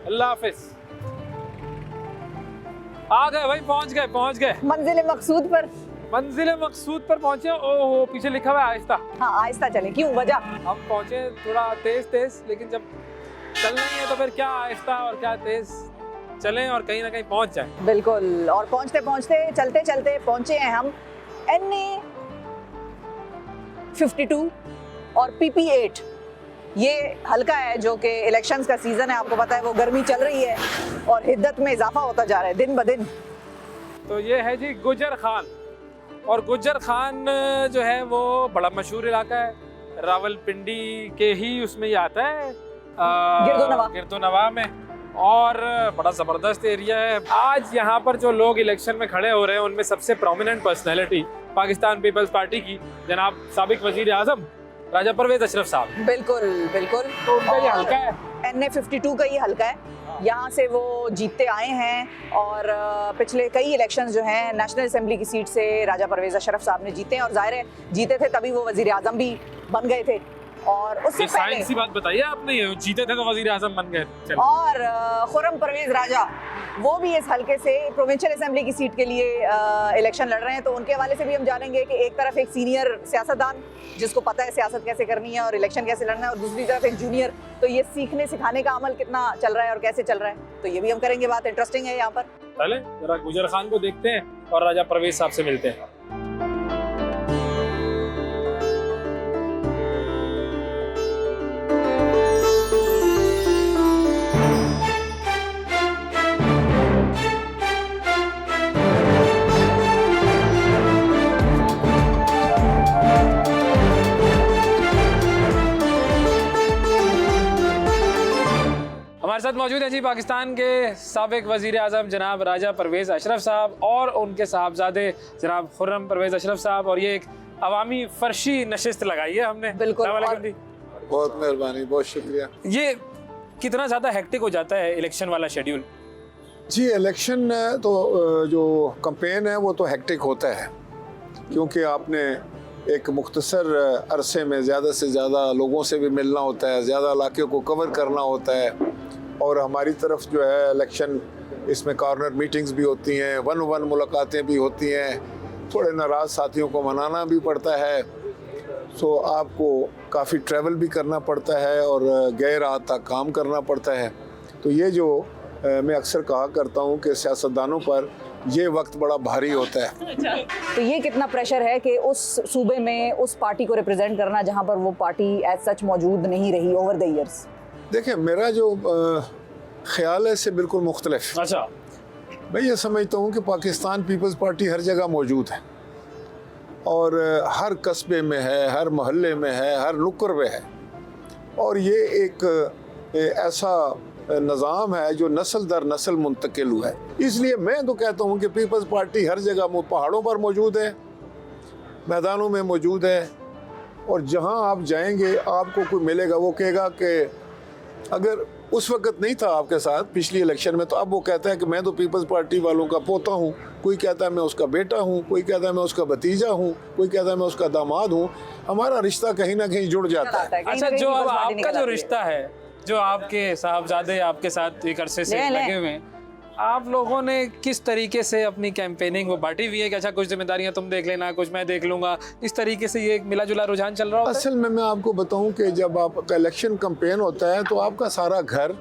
अल्लाह हाफिज। आ गए भाई, पहुंच गए मंजिल मकसूद पर। मंजिल मकसूद पर पहुंचे। ओहो, पीछे लिखा हुआ है आहिस्ता। हाँ, आहिस्ता चले, क्यों वजह? हम पहुंचे थोड़ा तेज, लेकिन जब चलना ही है तो फिर क्या आहिस्ता और क्या तेज चलें और कहीं ना कहीं पहुंच जाए। बिल्कुल। और पहुंचते पहुंचते चलते चलते पहुंचे हैं हम NA 52 और PP 8। ये हल्का है जो कि इलेक्शंस का सीजन है, आपको पता है, वो गर्मी चल रही है और हिद्दत में इजाफा होता जा रहा है दिन ब दिन। तो ये है जी गुजर खान, और गुजर खान जो है वो बड़ा मशहूर इलाका है, रावलपिंडी के ही उसमें ये आता है, गिरदोनवा में, और बड़ा ज़बरदस्त एरिया है। आज यहाँ पर जो लोग इलेक्शन में खड़े हो रहे हैं उनमें सबसे prominent personality Pakistan Peoples Party की जनाब साबिक वजीर आज़म राजा परवेज़ अशरफ साहब। बिल्कुल बिल्कुल। तो उनका ये हल्का है, NA 52 का ये हल्का है, यहाँ से वो जीतते आए हैं और पिछले कई इलेक्शंस जो हैं नेशनल असेंबली की सीट से राजा परवेज़ अशरफ साहब ने जीते हैं, और जाहिर है जीते थे तभी वो वजीर आज़म भी बन गए थे। और उससे पहले साइंसी बात बताइए आपने, जीते थे तो वजीर आज़म बन गए। और खुर्रम परवेज़ राजा वो भी इस हल्के से प्रोविंशियल असेंबली की सीट के लिए इलेक्शन लड़ रहे हैं। तो उनके हवाले से भी हम जानेंगे कि एक तरफ एक सीनियर सियासतदान जिसको पता है सियासत कैसे करनी है और इलेक्शन कैसे लड़ना है, और दूसरी तरफ एक जूनियर, तो ये सीखने सिखाने का अमल कितना चल रहा है और कैसे चल रहा है, तो ये भी हम करेंगे बात। इंटरेस्टिंग है यहाँ पर। चले जरा गुजर खान को देखते हैं और राजा परवेज़ साहब से मिलते हैं। हमारे साथ मौजूद हैं जी पाकिस्तान के साबिक वज़ीर आज़म जनाब राजा परवेज़ अशरफ साहब और उनके साहबजादे जनाब खुर्रम परवेज़ अशरफ साहब, और ये एक अवामी फर्शी नशिस्त लगाई है हमने। बिल्कुल। अस्सलाम वालेकुम जी। बहुत मेहरबानी, बहुत शुक्रिया। ये कितना ज़्यादा हेक्टिक हो जाता है इलेक्शन वाला शेड्यूल? जी, इलेक्शन तो जो कैंपेन है वो तो हेक्टिक होता है, क्योंकि आपने एक मुख्तसर अरसे में ज़्यादा से ज़्यादा लोगों से भी मिलना होता है, ज़्यादा इलाके को कवर करना होता है। और हमारी तरफ जो है इलेक्शन, इसमें कॉर्नर मीटिंग्स भी होती हैं, वन वन मुलाकातें भी होती हैं, थोड़े नाराज़ साथियों को मनाना भी पड़ता है। सो आपको काफ़ी ट्रैवल भी करना पड़ता है और गैर रात तक काम करना पड़ता है। तो ये जो मैं अक्सर कहा करता हूँ कि सियासतदानों पर ये वक्त बड़ा भारी होता है। तो ये कितना प्रेशर है कि उस सूबे में उस पार्टी को रिप्रेजेंट करना जहां पर वो पार्टी एज सच मौजूद नहीं रही ओवर द इयर्स? देखिए, मेरा जो ख्याल है इससे बिल्कुल मुख्तलिफ। अच्छा। मैं ये समझता हूँ कि पाकिस्तान पीपल्स पार्टी हर जगह मौजूद है और हर कस्बे में है, हर मोहल्ले में है, हर नुक्कड़ में है। और ये एक ऐसा निज़ाम है जो नस्ल दर नस्ल मुंतकिल हुआ है। इसलिए मैं तो कहता हूँ कि पीपल्स पार्टी हर जगह, पहाड़ों पर मौजूद है, मैदानों में मौजूद है, और जहाँ आप जाएंगे आपको कोई मिलेगा वो कहेगा कि अगर उस वक्त नहीं था आपके साथ पिछली इलेक्शन में, तो अब वो कहता है कि मैं तो पीपल्स पार्टी वालों का पोता हूँ, कोई कहता है मैं उसका बेटा हूँ, कोई कहता है मैं उसका भतीजा हूँ, कोई कहता है मैं उसका दामाद हूँ। हमारा रिश्ता कहीं ना कहीं जुड़ जाता है। अच्छा, जो अब आपका जो रिश्ता है, जो आपके साहबजादे आपके साथ एक अरसे से लगे हुए हैं, आप लोगों ने किस तरीके से अपनी कैंपेनिंग वो बांटी हुई है कि अच्छा कुछ जिम्मेदारियां तुम देख लेना, कुछ मैं देख लूंगा, इस तरीके से ये एक मिला जुला रुझान चल रहा होता है? असल में मैं आपको बताऊं कि जब आपका इलेक्शन कैंपेन होता है तो आपका सारा घर,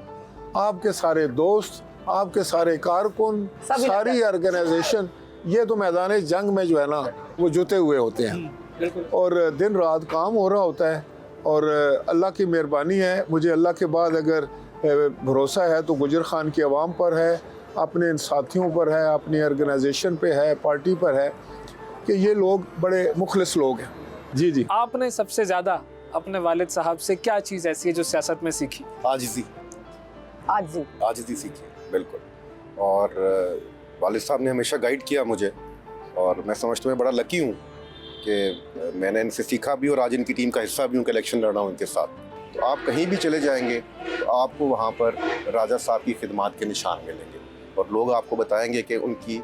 आपके सारे दोस्त, आपके सारे कारकुन, सारी ऑर्गेनाइजेशन, ये तो मैदान जंग में जो है ना वो जुटे हुए होते हैं और दिन रात काम हो रहा होता है। और अल्लाह की मेहरबानी है, मुझे अल्लाह के बाद अगर भरोसा है तो गुजर खान की आवाम पर है, अपने इन साथियों पर है, अपनी ऑर्गेनाइजेशन पे है, पार्टी पर है कि ये लोग बड़े मुखलिस लोग हैं। जी जी। आपने सबसे ज़्यादा अपने वालिद साहब से क्या चीज़ ऐसी है जो सियासत में सीखी? आजिज़ी। आजिज़ी सीखी, बिल्कुल। और वालिद साहब ने हमेशा गाइड किया मुझे, और मैं समझता हूँ मैं बड़ा लकी हूँ कि मैंने इनसे सीखा भी और आज इनकी टीम का हिस्सा भी हूँ कि इलेक्शन लड़ रहा हूँ इनके साथ। तो आप कहीं भी चले जाएंगे तो आपको वहाँ पर राजा साहब की खिदमत के निशान मिलेंगे और लोग आपको बताएंगे कि उनकी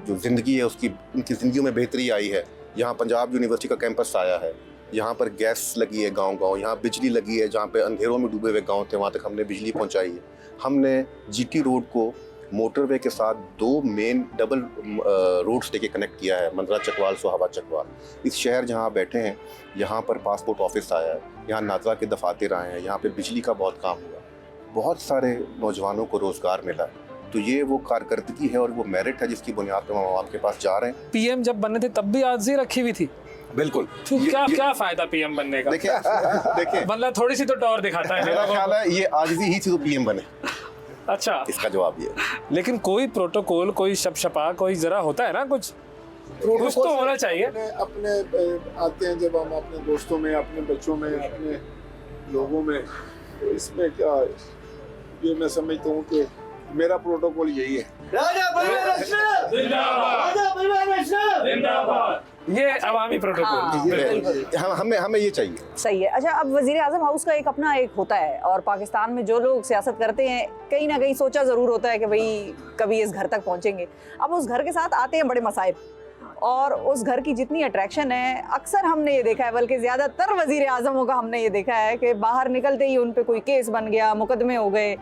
जो ज़िंदगी है उसकी उनकी ज़िंदगी में बेहतरी आई है। यहाँ पंजाब यूनिवर्सिटी का कैंपस आया है, यहाँ पर गैस लगी है गांव-गांव, यहाँ बिजली लगी है, जहाँ पे अंधेरों में डूबे हुए गांव थे वहाँ तक हमने बिजली पहुँचाई है। हमने जीटी रोड को मोटरवे के साथ 2 मेन डबल रोड्स लेके कनेक्ट किया है, मंदरा चकवाल सोहाबा चकवाल। इस शहर जहाँ बैठे हैं यहाँ पर पासपोर्ट ऑफिस आया है, यहाँ नाजरा के दफातर आए हैं, यहाँ पे बिजली का बहुत काम हुआ, बहुत सारे नौजवानों को रोज़गार मिला है। तो ये वो कारकर्दगी है और वो मेरिट है जिसकी बुनियाद पर हम आपके पास जा रहे हैं। पीएम जब बने थे तब भी आजिज़ी रखी हुई थी? बिल्कुल। तो क्या फायदा पीएम बनने का? देखिए मतलब थोड़ी सी तो टॉर दिखाता है। मेरा ख्याल है ये आजिज़ी ही थी तो पीएम बने। अच्छा, इसका जवाब ये। लेकिन कोई प्रोटोकॉल, कोई शपशपा, कोई जरा होता है ना, कुछ तो होना चाहिए। अपने आते हैं जब हम अपने दोस्तों में, अपने बच्चों में, अपने लोगों में, तो इसमें क्या, ये मैं समझता हूँ कि मेरा प्रोटोकॉल यही है। ये अवामी प्रोटोकॉल, हमें ये चाहिए। सही है। अच्छा, अब वजीर आजम हाउस का एक अपना एक होता है और पाकिस्तान में जो लोग सियासत करते हैं कहीं ना कहीं सोचा ज़रूर होता है कि भाई कभी इस घर तक पहुंचेंगे। अब उस घर के साथ आते हैं बड़े मसाइब और उस घर की जितनी अट्रैक्शन है, अक्सर हमने ये देखा है, बल्कि ज़्यादातर वजीर आजमों का हमने ये देखा है कि बाहर निकलते ही उन पर कोई केस बन गया, मुकदमे हो गए।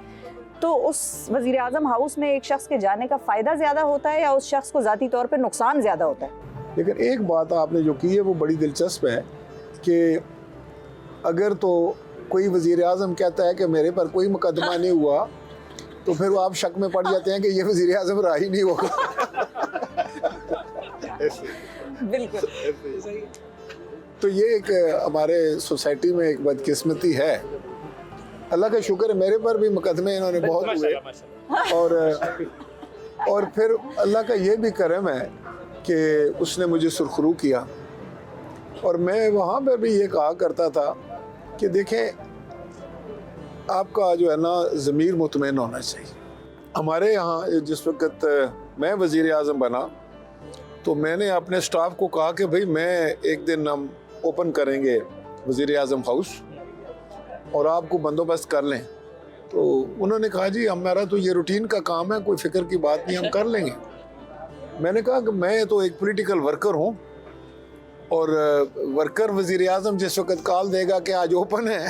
तो उस वजीर आजम हाउस में एक शख्स के जाने का फ़ायदा ज़्यादा होता है या उस शख्स को ज़ाती तौर पर नुकसान ज़्यादा होता है? लेकिन एक बात आपने जो की है वो बड़ी दिलचस्प है कि अगर तो कोई वज़ीर आज़म कहता है कि मेरे पर कोई मुकदमा नहीं हुआ, तो फिर वो आप शक में पड़ जाते हैं कि ये वज़ीर आज़म रहा ही नहीं होगा। बिल्कुल। तो ये एक हमारे सोसाइटी में एक बदकिस्मती है। अल्लाह का शुक्र है मेरे पर भी मुकदमे इन्होंने बहुत हुए और फिर अल्लाह का ये भी करम है कि उसने मुझे सुरखरू किया। और मैं वहाँ पर भी ये कहा करता था कि देखें, आपका जो है ना ज़मीर मुतमईन होना चाहिए। हमारे यहाँ जिस वक्त मैं वज़ीर आज़म बना तो मैंने अपने स्टाफ को कहा कि भाई मैं एक दिन हम ओपन करेंगे वज़ीर आज़म हाउस और आपको बंदोबस्त कर लें। तो उन्होंने कहा जी हमारा तो ये रूटीन का काम है, कोई फ़िक्र की बात नहीं, हम कर लेंगे। मैंने कहा कि मैं तो एक पॉलिटिकल वर्कर हूँ और वर्कर वज़ीर आज़म जिस वक्त कॉल देगा कि आज ओपन है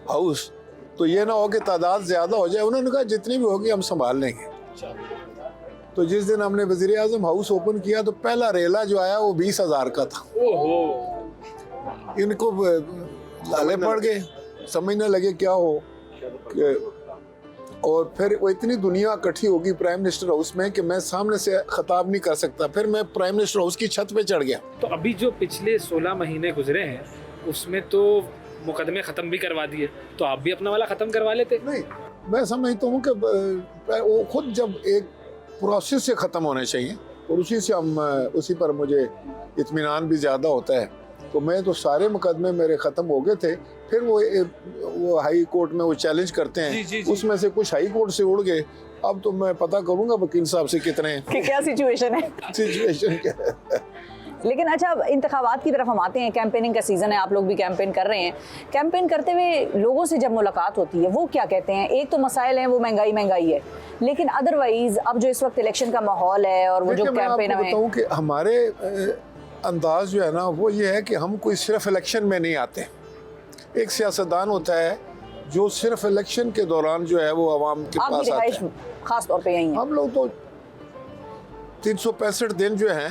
हाउस, तो ये ना हो कि तादाद ज़्यादा हो जाए। उन्होंने कहा जितनी भी होगी हम संभाल लेंगे। तो जिस दिन हमने वज़ीर आज़म हाउस ओपन किया तो पहला रेला जो आया वो 20,000 का था। इनको लाले पड़ गए, समझने लगे क्या हो और फिर वो इतनी दुनिया इकट्ठी होगी प्राइम मिनिस्टर हाउस में कि मैं सामने से खिताब नहीं कर सकता। फिर मैं प्राइम मिनिस्टर हाउस की छत पे चढ़ गया। तो अभी जो पिछले 16 महीने गुजरे हैं उसमें तो मुकदमे ख़त्म भी करवा दिए, तो आप भी अपना वाला ख़त्म करवा लेते? नहीं, मैं समझता हूँ कि वो खुद जब एक प्रोसेस से ख़त्म होने चाहिए और उसी पर मुझे इत्मीनान भी ज़्यादा होता है। तो मैं तो सारे मुकदमे मेरे ख़त्म हो गए थे। फिर वो हाई कोर्ट में वो चैलेंज करते हैं, जी। उसमें से कुछ हाई कोर्ट से उड़ गए। अब तो मैं पता करूँगा वकील साहब से कितने कि क्या सिचुएशन है। सिचुएशन क्या है। लेकिन अच्छा, इंतखाबात की तरफ हम आते हैं। कैंपेनिंग का सीज़न है, आप लोग भी कैंपेन कर रहे हैं। कैंपेन करते हुए लोगों से जब मुलाकात होती है वो क्या कहते हैं? एक तो मसाइल हैं, वो महंगाई है, लेकिन अदरवाइज अब जो इस वक्त इलेक्शन का माहौल है और वो जो कैंपेन है, बताऊं कि हमारे अंदाज जो है ना वो ये है कि हम कोई सिर्फ इलेक्शन में नहीं आते। एक सियासतदान होता है जो सिर्फ इलेक्शन के दौरान जो है वो आवाम के पास आता है। खास तौर पे यही है। हम लोग तो 365 दिन जो हैं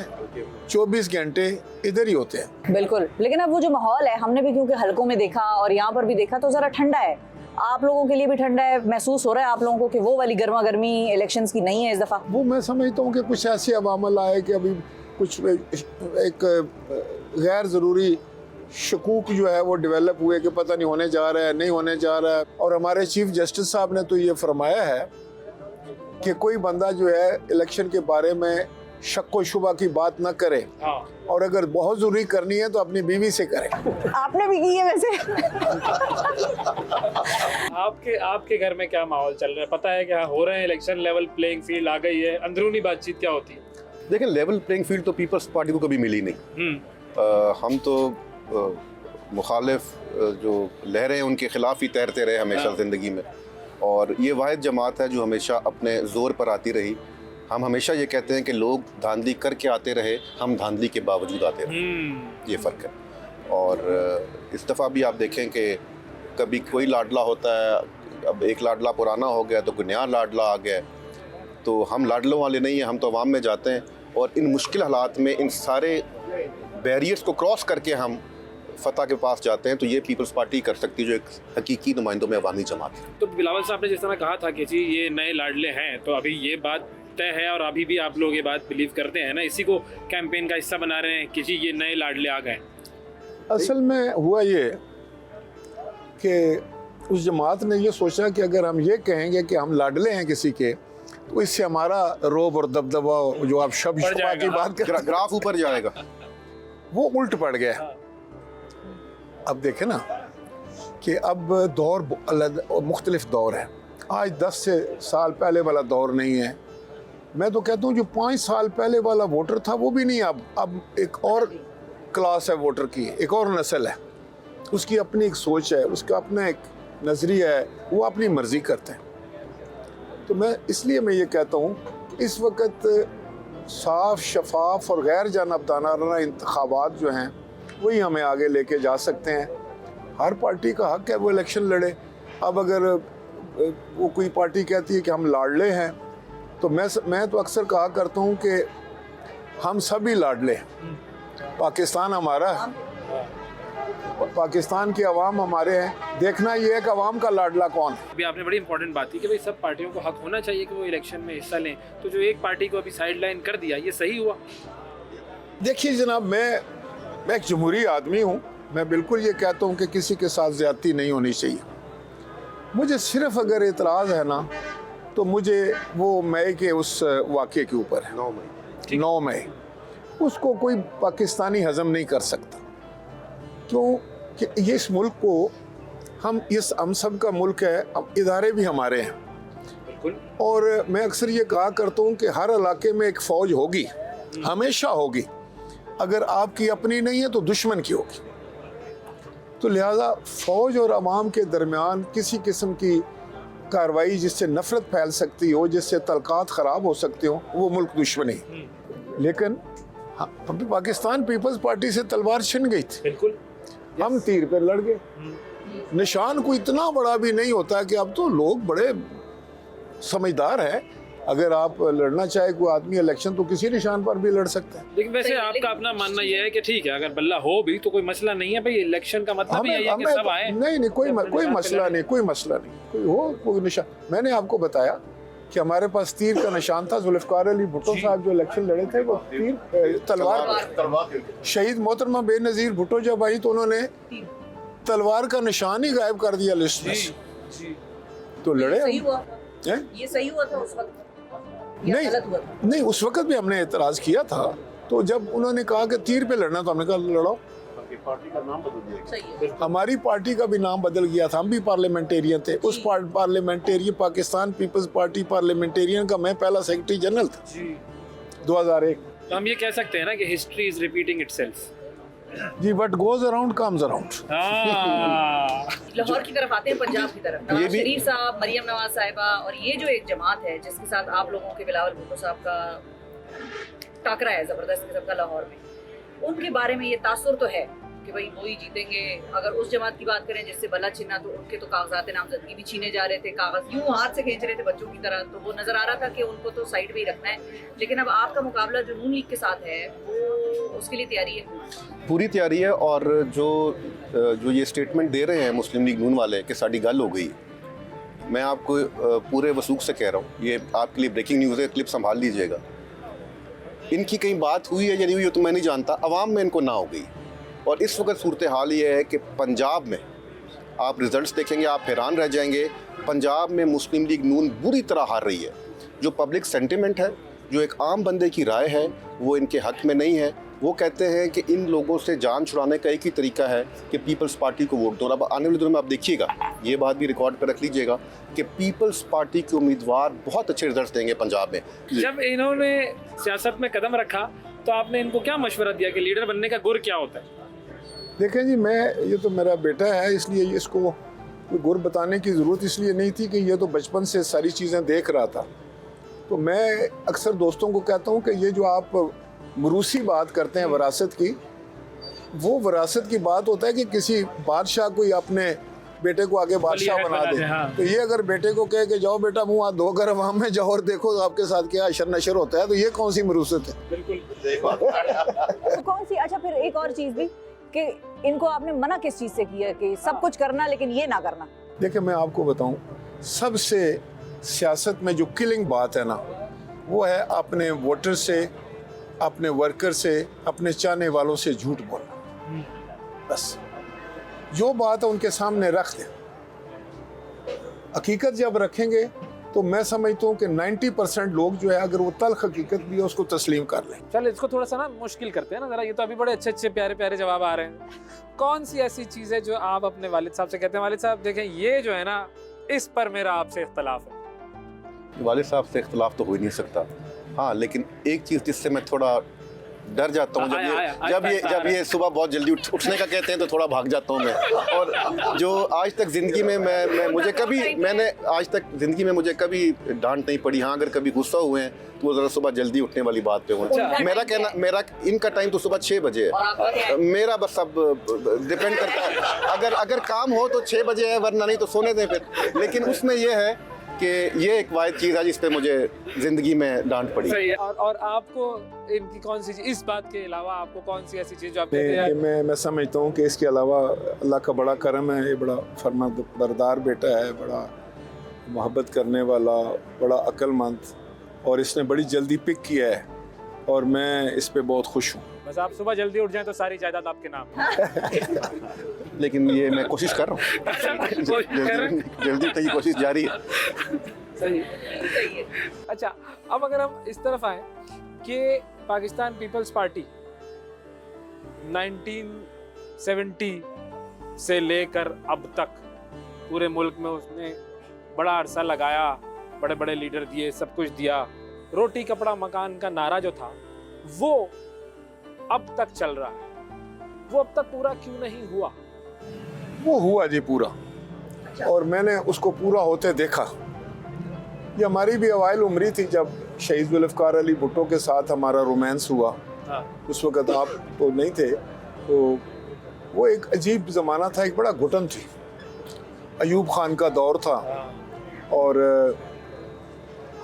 24 घंटे इधर ही होते हैं। बिल्कुल, लेकिन अब वो जो माहौल है हमने भी क्योंकि हलकों में देखा और यहाँ पर भी देखा तो ज़रा ठंडा है। आप लोगों के लिए भी ठंडा है, महसूस हो रहा है आप लोगों को कि वो वाली गर्मा गर्मी इलेक्शंस की नहीं है इस दफ़ा? वो मैं समझता हूँ कि कुछ ऐसे अवामल आए कि अभी कुछ एक गैर ज़रूरी शकूक जो है वो डेवलप हुए कि पता नहीं होने जा रहा है, नहीं होने जा रहा है। और हमारे चीफ जस्टिस साहब ने तो ये फरमाया है कि कोई बंदा जो है इलेक्शन के बारे में शक व शुबा की बात न करे, और अगर बहुत जरूरी करनी है तो अपनी बीवी से करे। आपने भी की है वैसे? आपके घर में क्या माहौल चल रहा है? पता है क्या हो रहे हैं इलेक्शन, लेवल प्लेइंग फील्ड आ गई है, अंदरूनी बातचीत क्या होती है? देखिए, लेवल प्लेइंग फील्ड तो पीपल्स पार्टी को कभी मिली नहीं। हम तो मुखालिफ जो लहरें हैं उनके खिलाफ ही तैरते रहे हमेशा ज़िंदगी में, और ये वाहिद जमात है जो हमेशा अपने ज़ोर पर आती रही। हम हमेशा ये कहते हैं कि लोग धांधली करके आते रहे, हम धांधली के बावजूद आते रहे। ये फ़र्क है। और इस दफ़ा भी आप देखें कि कभी कोई लाडला होता है, अब एक लाडला पुराना हो गया तो कोई नया लाडला आ गया। तो हम लाडलों वाले नहीं हैं, हम तो अवाम में जाते हैं और इन मुश्किल हालात में इन सारे बैरियर्स को क्रॉस करके हम फतह के पास जाते हैं। तो ये पीपल्स पार्टी कर सकती है जो एक हकीकी नुमाइंदों में अवामी जमात है। तो बिलावल साहब ने जिस तरह कहा था कि जी ये नए लाडले हैं, तो अभी ये बात तय है और अभी भी आप लोग ये बात बिलीव करते हैं ना, इसी को कैंपेन का हिस्सा बना रहे हैं कि जी ये नए लाडले आ गए? असल में हुआ ये कि उस जमात ने ये सोचा कि अगर हम ये कहेंगे कि हम लाडले हैं किसी के, तो इससे हमारा रोब और दबदबा जो आप शब्द शुबा की बात कर, ग्राफ ऊपर जाएगा, वो उल्ट पड़ गया। अब देखें ना कि अब दौर मुख्तलिफ दौर है। आज 10 साल पहले वाला दौर नहीं है। मैं तो कहता हूँ जो 5 साल पहले वाला वोटर था वो भी नहीं। अब एक और क्लास है वोटर की, एक और नस्ल है, उसकी अपनी एक सोच है, उसका अपना एक नज़रिया है, वो अपनी मर्ज़ी करते हैं। तो मैं ये कहता हूँ इस वक्त साफ, शफाफ और गैर जानबदाराना इंतखाबात जो हैं वही हमें आगे लेके जा सकते हैं। हर पार्टी का हक है वो इलेक्शन लड़े। अब अगर वो कोई पार्टी कहती है कि हम लाडले हैं, तो मैं तो अक्सर कहा करता हूँ कि हम सभी लाडले हैं। पाकिस्तान हमारा है, पाकिस्तान की आवाम हमारे हैं। देखना ये है कि आवाम का लाडला कौन है। अभी आपने बड़ी इंपॉर्टेंट बात की कि भाई सब पार्टियों को हक होना चाहिए कि वो इलेक्शन में हिस्सा लें, तो जो एक पार्टी को अभी साइडलाइन कर दिया, ये सही हुआ? देखिए जनाब, मैं एक जमहूरी आदमी हूँ। मैं बिल्कुल ये कहता हूँ कि किसी के साथ ज़्यादती नहीं होनी चाहिए। मुझे सिर्फ अगर एतराज़ है ना, तो मुझे वो मई के उस वाक़े के ऊपर है, 9 मई। उसको कोई पाकिस्तानी हज़म नहीं कर सकता, क्यों कि ये इस मुल्क को हम सब का मुल्क है, अब इदारे भी हमारे हैं। और मैं अक्सर ये कहा करता हूँ कि हर इलाके में एक फ़ौज होगी हमेशा होगी। अगर आपकी अपनी नहीं है तो दुश्मन की होगी। तो लिहाजा फौज और अवाम के दरमियान किसी किस्म की कार्रवाई जिससे नफरत फैल सकती हो, जिससे तलकात ख़राब हो सकते हो, वो मुल्क दुश्मनी। लेकिन पाकिस्तान पीपल्स पार्टी से तलवार छिन गई थी, बिल्कुल हम तीर पे लड़ गए। निशान कोई इतना बड़ा भी नहीं होता कि अब तो लोग बड़े समझदार हैं। अगर आप लड़ना चाहे कोई आदमी इलेक्शन तो किसी निशान पर भी लड़ सकता है। लेकिन वैसे आपका अपना मानना यह है कि ठीक है, अगर बल्ला हो भी तो कोई मसला नहीं है भाई, इलेक्शन का मतलब ही है कि सब आए। नहीं, कोई मसला नहीं, कोई हो कोई निशान। मैंने आपको बताया कि हमारे पास तीर का निशान था। जुल्फकार अली भुट्टो साहब जो इलेक्शन लड़े थे वो तीर तलवार, शहीद मोहतरमा बेनज़ीर भुट्टो जब आई तो उन्होंने तलवार का निशान ही गायब कर दिया लिस्ट में से। तो लड़े ये सही हुआ था उस वक्त? नहीं, उस वक्त भी हमने एतराज किया था। तो जब उन्होंने कहा कि तीर पे लड़ना तो हमने कहा लड़ो। हमारी पार्टी का भी नाम बदल गया था, हम भी पार्लियामेंटेरियन थे। उस parliamentarian Pakistan Peoples Party parliamentarian का मैं पहला सेक्रेटरी जनरल था 2001। तो हम ये कह सकते हैं ना कि हिस्ट्री इज रिपीटिंग इटसेल्फ। जी, what goes around comes around. Lahore की तरफ आते हैं, पंजाब की तरफ। नवाज शरीफ साहब, मरियम नवाज साहिबा और ये जो एक जमात है जिसके साथ आप लोगों के बिलावल भुट्टो साहब का टाकरा है जबरदस्त किस्म का लाहौर में, उनके बारे में ये तासुर तो है कि भाई वो ही जीतेंगे। अगर उस जमात की बात करें जिससे बल्ला छिना, तो उनके तो कागजात नामजदगी भी छीने जा रहे थे, कागज यूं हाथ से खींच रहे थे बच्चों की तरह। तो वो नजर आ रहा था कि उनको तो साइड में ही रखना है। लेकिन अब आपका मुकाबला जो नून लीग के साथ है, वो उसके लिए तैयारी है? पूरी तैयारी है। और जो ये स्टेटमेंट दे रहे हैं मुस्लिम लीग नून वाले कि साड़ी गल हो गई, मैं आपको पूरे वसूख से कह रहा हूँ, ये आपके लिए ब्रेकिंग न्यूज़ है, क्लिप संभाल लीजिएगा। इनकी कहीं बात हुई है या नहीं हुई तो मैं नहीं जानता, अवाम में इनको ना हो गई। और इस वक्त सूरत हाल ये है कि पंजाब में आप रिजल्ट्स देखेंगे, आप हैरान रह जाएंगे। पंजाब में मुस्लिम लीग नून बुरी तरह हार रही है। जो पब्लिक सेंटिमेंट है, जो एक आम बंदे की राय है, वो इनके हक में नहीं है। वो कहते हैं कि इन लोगों से जान छुड़ाने का एक ही तरीका है कि पीपल्स पार्टी को वोट दो। अब आने वाले दिनों में आप देखिएगा, ये बात भी रिकॉर्ड पर रख लीजिएगा कि पीपल्स पार्टी के उम्मीदवार बहुत अच्छे रिजल्ट देंगे पंजाब में। जब इन्होंने सियासत में कदम रखा तो आपने इनको क्या मशवरा दिया कि लीडर बनने का गुर क्या होता है? देखें जी, ये तो मेरा बेटा है, इसलिए इसको कोई गुर बताने की ज़रूरत इसलिए नहीं थी कि ये तो बचपन से सारी चीज़ें देख रहा था। तो मैं अक्सर दोस्तों को कहता हूँ कि ये जो आप मरूसी बात करते हैं विरासत की, वो विरासत की बात होता है कि किसी बादशाह को अपने बेटे को आगे बादशाह बना दे। तो ये अगर बेटे को कहे कि जाओ बेटा मुँह हाथ धो कर अवाम में जाओ और देखो आपके साथ क्या अशर नशर होता है, तो ये कौन सी मरूसत है? बिल्कुल। कौन सी? अच्छा, फिर एक और चीज़ भी कि इनको आपने मना किस चीज़ से किया कि सब कुछ करना लेकिन ये ना करना? देखिए, मैं आपको बताऊं, सबसे सियासत में जो किलिंग बात है ना, वो है अपने वोटर से, अपने वर्कर से, अपने चाहने वालों से झूठ बोलना। बस जो बात है उनके सामने रख दें। हकीकत जब रखेंगे तो मैं समझता हूँ कि 90% लोग जो है, अगर वो तल्ख हकीकत भी है उसको तस्लीम कर लें। चल इसको थोड़ा सा ना मुश्किल करते हैं ना जरा, ये तो अभी बड़े अच्छे अच्छे प्यारे प्यारे जवाब आ रहे हैं। कौन सी ऐसी चीज़ है जो आप अपने वालिद साहब से कहते हैं, वालिद साहब देखें ये जो है ना, इस पर मेरा आपसे इख्तलाफ है? वालिद साहब से इख्तलाफ तो हो ही नहीं सकता। हाँ, लेकिन एक चीज़ जिससे मैं थोड़ा डर जाता हूँ, जब ये सुबह बहुत जल्दी उठने का कहते हैं तो थोड़ा भाग जाता हूँ मैं। और जो आज तक ज़िंदगी में मैंने आज तक ज़िंदगी में मुझे कभी डांट नहीं पड़ी। हाँ, अगर कभी गुस्सा हुए हैं तो वो ज़रा सुबह जल्दी उठने वाली बात पे हुए। मेरा इनका टाइम तो सुबह 6 बजे है, मेरा बस अब डिपेंड करता है। अगर काम हो तो 6 बजे है, वरना नहीं तो सोने दें फिर। लेकिन उसमें यह है कि ये एक वाहिद चीज़ है जिस पे मुझे ज़िंदगी में डांट पड़ी। सही है। और आपको इनकी कौन सी चीज़, इस बात के अलावा आपको कौन सी ऐसी चीज़ जो आप मैं समझता हूँ कि इसके अलावा अल्लाह का बड़ा करम है, ये बड़ा फरमाबरदार बेटा है, बड़ा मोहब्बत करने वाला, बड़ा अक्लमंद, और इसने बड़ी जल्दी पिक किया है और मैं इस पे बहुत खुश हूँ। बस आप सुबह जल्दी उठ जाएं तो सारी जायदाद आपके नाम। लेकिन ये मैं कोशिश कर रहा हूँ, जल्दी उठने की कोशिश जारी है। सही है। अच्छा, अब अगर हम इस तरफ आए कि पाकिस्तान पीपल्स पार्टी 1970 से लेकर अब तक पूरे मुल्क में उसने बड़ा अरसा लगाया, बड़े बड़े लीडर दिए, सब कुछ दिया। रोटी कपड़ा मकान का नारा जो था वो अब तक चल रहा है, वो अब तक पूरा क्यों नहीं हुआ? वो हुआ जी पूरा, और मैंने उसको पूरा होते देखा। ये हमारी भी अवाइल उम्री थी जब शहीद जुल्फ़िकार अली भुट्टो के साथ हमारा रोमांस हुआ। उस वक़्त आप तो नहीं थे, तो वो एक अजीब ज़माना था, एक बड़ा घुटन थी। अयूब खान का दौर था, और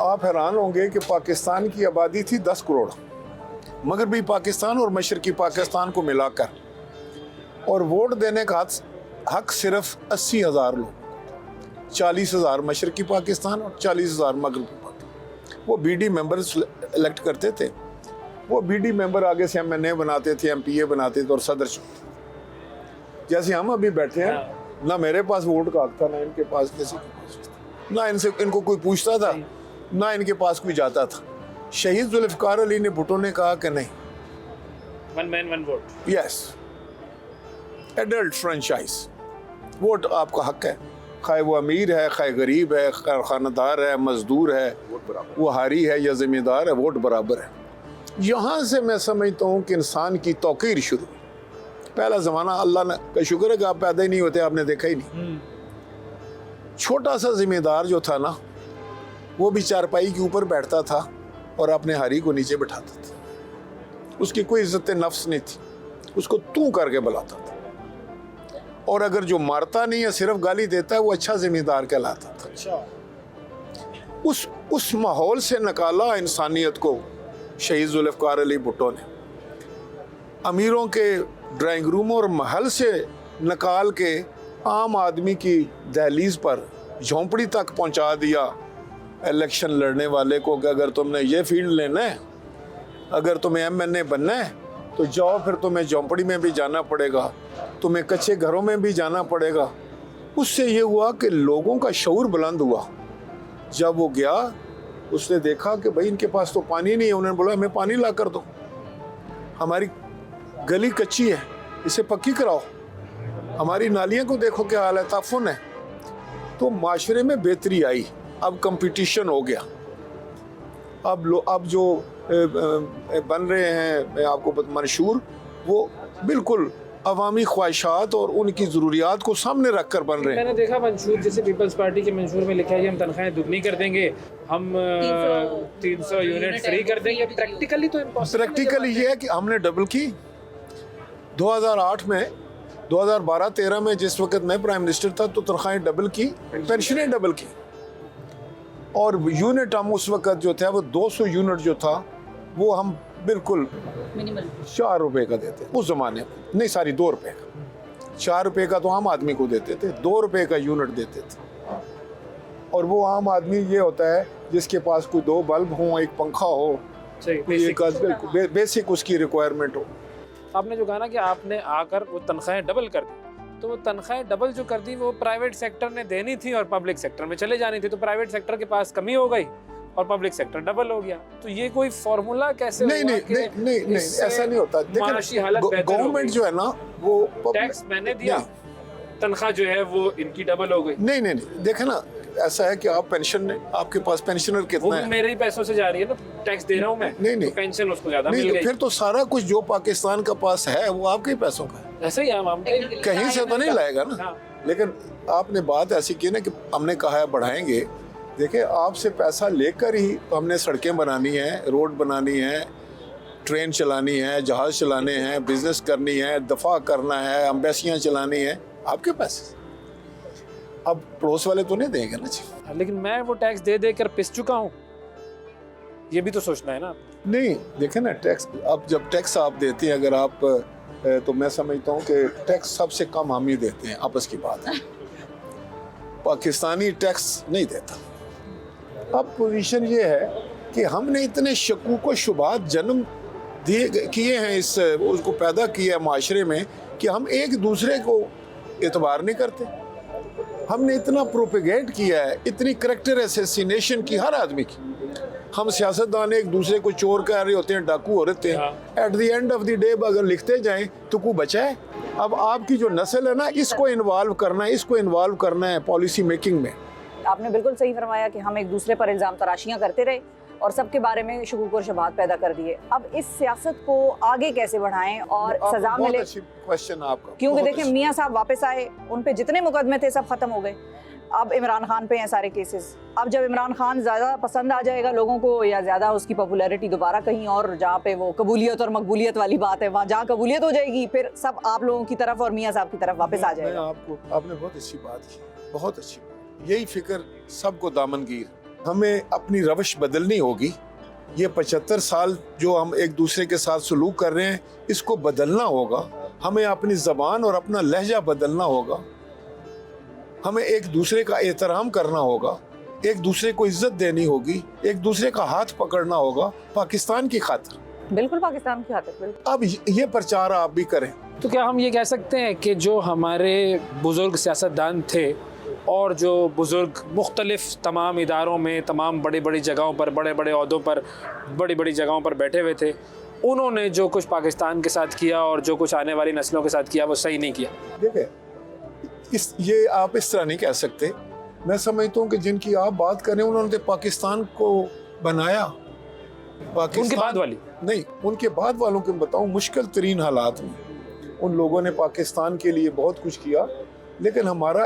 आप हैरान होंगे कि पाकिस्तान की आबादी थी 10 करोड़, मगरबी पाकिस्तान और मशरकी पाकिस्तान को मिलाकर, और वोट देने का हक सिर्फ 80,000 लोग, 40,000 मशरकी पाकिस्तान और 40,000 मगरबी पाकिस्तान। वो बीडी मेंबर्स इलेक्ट करते थे। वो बीडी मेंबर आगे से MNA बनाते थे, MPA बनाते थे और सदर चुनते। जैसे हम अभी बैठे हैं, ना मेरे पास वोट का हक था, ना इनके पास, किसी के पास, ना इनको कोई पूछता था, ना इनके पास कोई जाता था। शहीद जुल्फ़िकार अली ने भुट्टो ने कहा कि नहीं, one man one vote, yes, adult franchise, vote आपका हक है, खाए वो अमीर है, खाए गरीब है, खानदार है, मजदूर है, वो हारी है या जिम्मेदार है, वोट बराबर है। यहाँ से मैं समझता हूँ कि इंसान की तौकीर शुरू। पहला ज़माना, अल्लाह ने का शुक्र है कि आप पैदा ही नहीं होते, आपने देखा ही नहीं। छोटा सा जिम्मेदार जो था ना, वो भी चारपाई के ऊपर बैठता था और अपने हारी को नीचे बिठाता था। उसकी कोई इज्जत नफ्स नहीं थी, उसको तू करके बुलाता था। और अगर जो मारता नहीं है, सिर्फ गाली देता है, वो अच्छा जिम्मेदार कहलाता था। अच्छा। उस माहौल से निकाला इंसानियत को शहीद जुल्फ़िकार अली भुट्टो ने। अमीरों के ड्राइंग रूमों और महल से निकाल के आम आदमी की दहलीज पर झोंपड़ी तक पहुंचा दिया इलेक्शन लड़ने वाले को कि अगर तुमने ये फील्ड लेना है, अगर तुम्हें MNA बनना है, तो जाओ, फिर तुम्हें झोंपड़ी में भी जाना पड़ेगा, तुम्हें कच्चे घरों में भी जाना पड़ेगा। उससे ये हुआ कि लोगों का शऊर बुलंद हुआ। जब वो गया, उसने देखा कि भाई इनके पास तो पानी नहीं है। उन्होंने बोला हमें पानी ला कर दो, हमारी गली कच्ची है, इसे पक्की कराओ, हमारी नालियाँ को देखो क्या हाल है, ताफुन है। तो माशरे में बेहतरी आई, अब कंपटीशन हो गया। अब जो बन रहे हैं, मैं आपको मंशूर, वो बिल्कुल अवामी ख्वाहिशात और उनकी ज़रूरियात को सामने रख कर बन रहे हैं। मैंने देखा मंशूर, जैसे पीपल्स पार्टी के मंशूर में लिखा है कि हम तनख्वाहें दुगनी कर देंगे, हम 300 यूनिट फ्री कर देंगे। प्रैक्टिकली तो इम्पॉसिबल। प्रैक्टिकली ये है कि हमने डबल की। 2008 में, 2012-13 में जिस वक्त मैं प्राइम मिनिस्टर था, तो तनख्वाहें डबल की, पेंशनें डबल की, और यूनिट हम उस वक्त जो था वो 200 यूनिट जो था वो हम बिल्कुल मिनिमल 4 रुपए का देते उस ज़माने में। नहीं, सारी 2 रुपए का। 4 रुपए का तो आम आदमी को देते थे, 2 रुपए का यूनिट देते थे। और वो आम आदमी ये होता है जिसके पास कोई 2 बल्ब हो, एक पंखा हो, बेसिक उसकी रिक्वायरमेंट हो। आपने जो कहा ना कि आपने आकर वो तनख्वाहें डबल कर दी, तो वो तनख्वाहें डबल जो कर दी वो प्राइवेट सेक्टर ने देनी थी और पब्लिक सेक्टर में चले जानी थी। तो प्राइवेट सेक्टर के पास कमी हो गई और पब्लिक सेक्टर डबल हो गया। तो ये कोई फॉर्मूला कैसे नहीं, ऐसा नहीं होता। गवर्नमेंट जो है ना, वो टैक्स मैंने दिया, तनख्वाह जो है वो इनकी डबल हो गई। नहीं, देखे ना, ऐसा है कि आप पेंशन, आपके पास पेंशनर कितना है, मेरे ही पैसों से जा रही है ना, टैक्स दे रहा हूँ मैं। नहीं, तो पेंशन उसको ज्यादा मिल नहीं, गई। फिर तो सारा कुछ जो पाकिस्तान का पास है वो आपके ही पैसों का है। ऐसे ही हम कहीं से तो नहीं लाएगा ना। हाँ। लेकिन आपने बात ऐसी की ना कि हमने कहा है बढ़ाएंगे। देखिए, आपसे पैसा लेकर ही तो हमने सड़कें बनानी है, रोड बनानी है, ट्रेन चलानी है, जहाज चलाने हैं, बिजनेस करनी है, दफा करना है, एम्बेसियाँ चलानी है, आपके पैसे। अब पड़ोस वाले तो नहीं देंगे ना जी। लेकिन मैं वो टैक्स दे देकर पिस चुका हूँ, ये भी तो सोचना है ना। नहीं, देखे ना, टैक्स, अब जब टैक्स आप देते हैं, अगर आप, तो मैं समझता हूँ कि टैक्स सबसे कम हम ही देते हैं, आपस की बात है। पाकिस्तानी टैक्स नहीं देता। अब पोजीशन ये है कि हमने इतने शकूक व शुबात जन्म किए हैं, इस उसको पैदा किया है माशरे में, कि हम एक दूसरे को एतबार नहीं करते। हमने इतना प्रोपेगेट किया है, इतनी करैक्टर असैसिनेशन की हर आदमी की। हम सियासतदान एक दूसरे को चोर कह रहे होते हैं, डाकू हो रहे हैं। At the end of the day अगर लिखते जाएं तो कोई बचा है? अब आपकी जो नस्ल है ना, इसको इन्वॉल्व करना है पॉलिसी मेकिंग में। आपने बिल्कुल सही फरमाया कि हम एक दूसरे पर इल्ज़ाम तराशियाँ करते रहे, और सबके बारे में शुकूक और शबाहत पैदा कर दिए। अब इस सियासत को आगे कैसे बढ़ाएं और सजा मिले? क्वेश्चन आपका, क्योंकि देखिए मियां साहब वापस आए, उन पे जितने मुकदमे थे सब खत्म हो गए, अब इमरान खान पे हैं सारे केसेस। अब जब इमरान खान ज़्यादा पसंद आ जाएगा लोगों को, या ज़्यादा उसकी पॉपुलैरिटी दोबारा कहीं और जहाँ पे वो कबूलियत और मकबूलियत वाली बात है, वहाँ जहाँ कबूलियत हो जाएगी, फिर सब आप लोगों की तरफ और मियां साहब की तरफ वापस आ जाएगा। आपने बहुत अच्छी बात की, बहुत अच्छी बात। यही फिक्र सबको दामनगीर, हमें अपनी रवश बदलनी होगी। ये 75 साल जो हम एक दूसरे के साथ सलूक कर रहे हैं, इसको बदलना होगा। हमें अपनी ज़बान और अपना लहजा बदलना होगा। हमें एक दूसरे का एहतराम करना होगा, एक दूसरे को इज्जत देनी होगी, एक दूसरे का हाथ पकड़ना होगा पाकिस्तान की खातिर। बिल्कुल पाकिस्तान की खातिर, बिल्कुल। अब ये प्रचार आप भी करें। तो क्या हम ये कह सकते हैं कि जो हमारे बुज़ुर्ग सियासतदान थे और जो बुज़ुर्ग मुख्तलिफ तमाम इदारों में, तमाम बड़ी बड़ी जगहों पर, बड़े बड़े ओहदों पर, बड़ी बड़ी जगहों पर बैठे हुए थे, उन्होंने जो कुछ पाकिस्तान के साथ किया और जो कुछ आने वाली नस्लों के साथ किया वो सही नहीं किया? देखिए, ये आप इस तरह नहीं कह सकते। मैं समझता हूँ कि जिनकी आप बात कर रहे हैं उन्होंने पाकिस्तान को बनाया। उनके बाद वाली नहीं, उनके बाद वालों को बताऊं, मुश्किल तरीन हालात में उन लोगों ने पाकिस्तान के लिए बहुत कुछ किया, लेकिन हमारा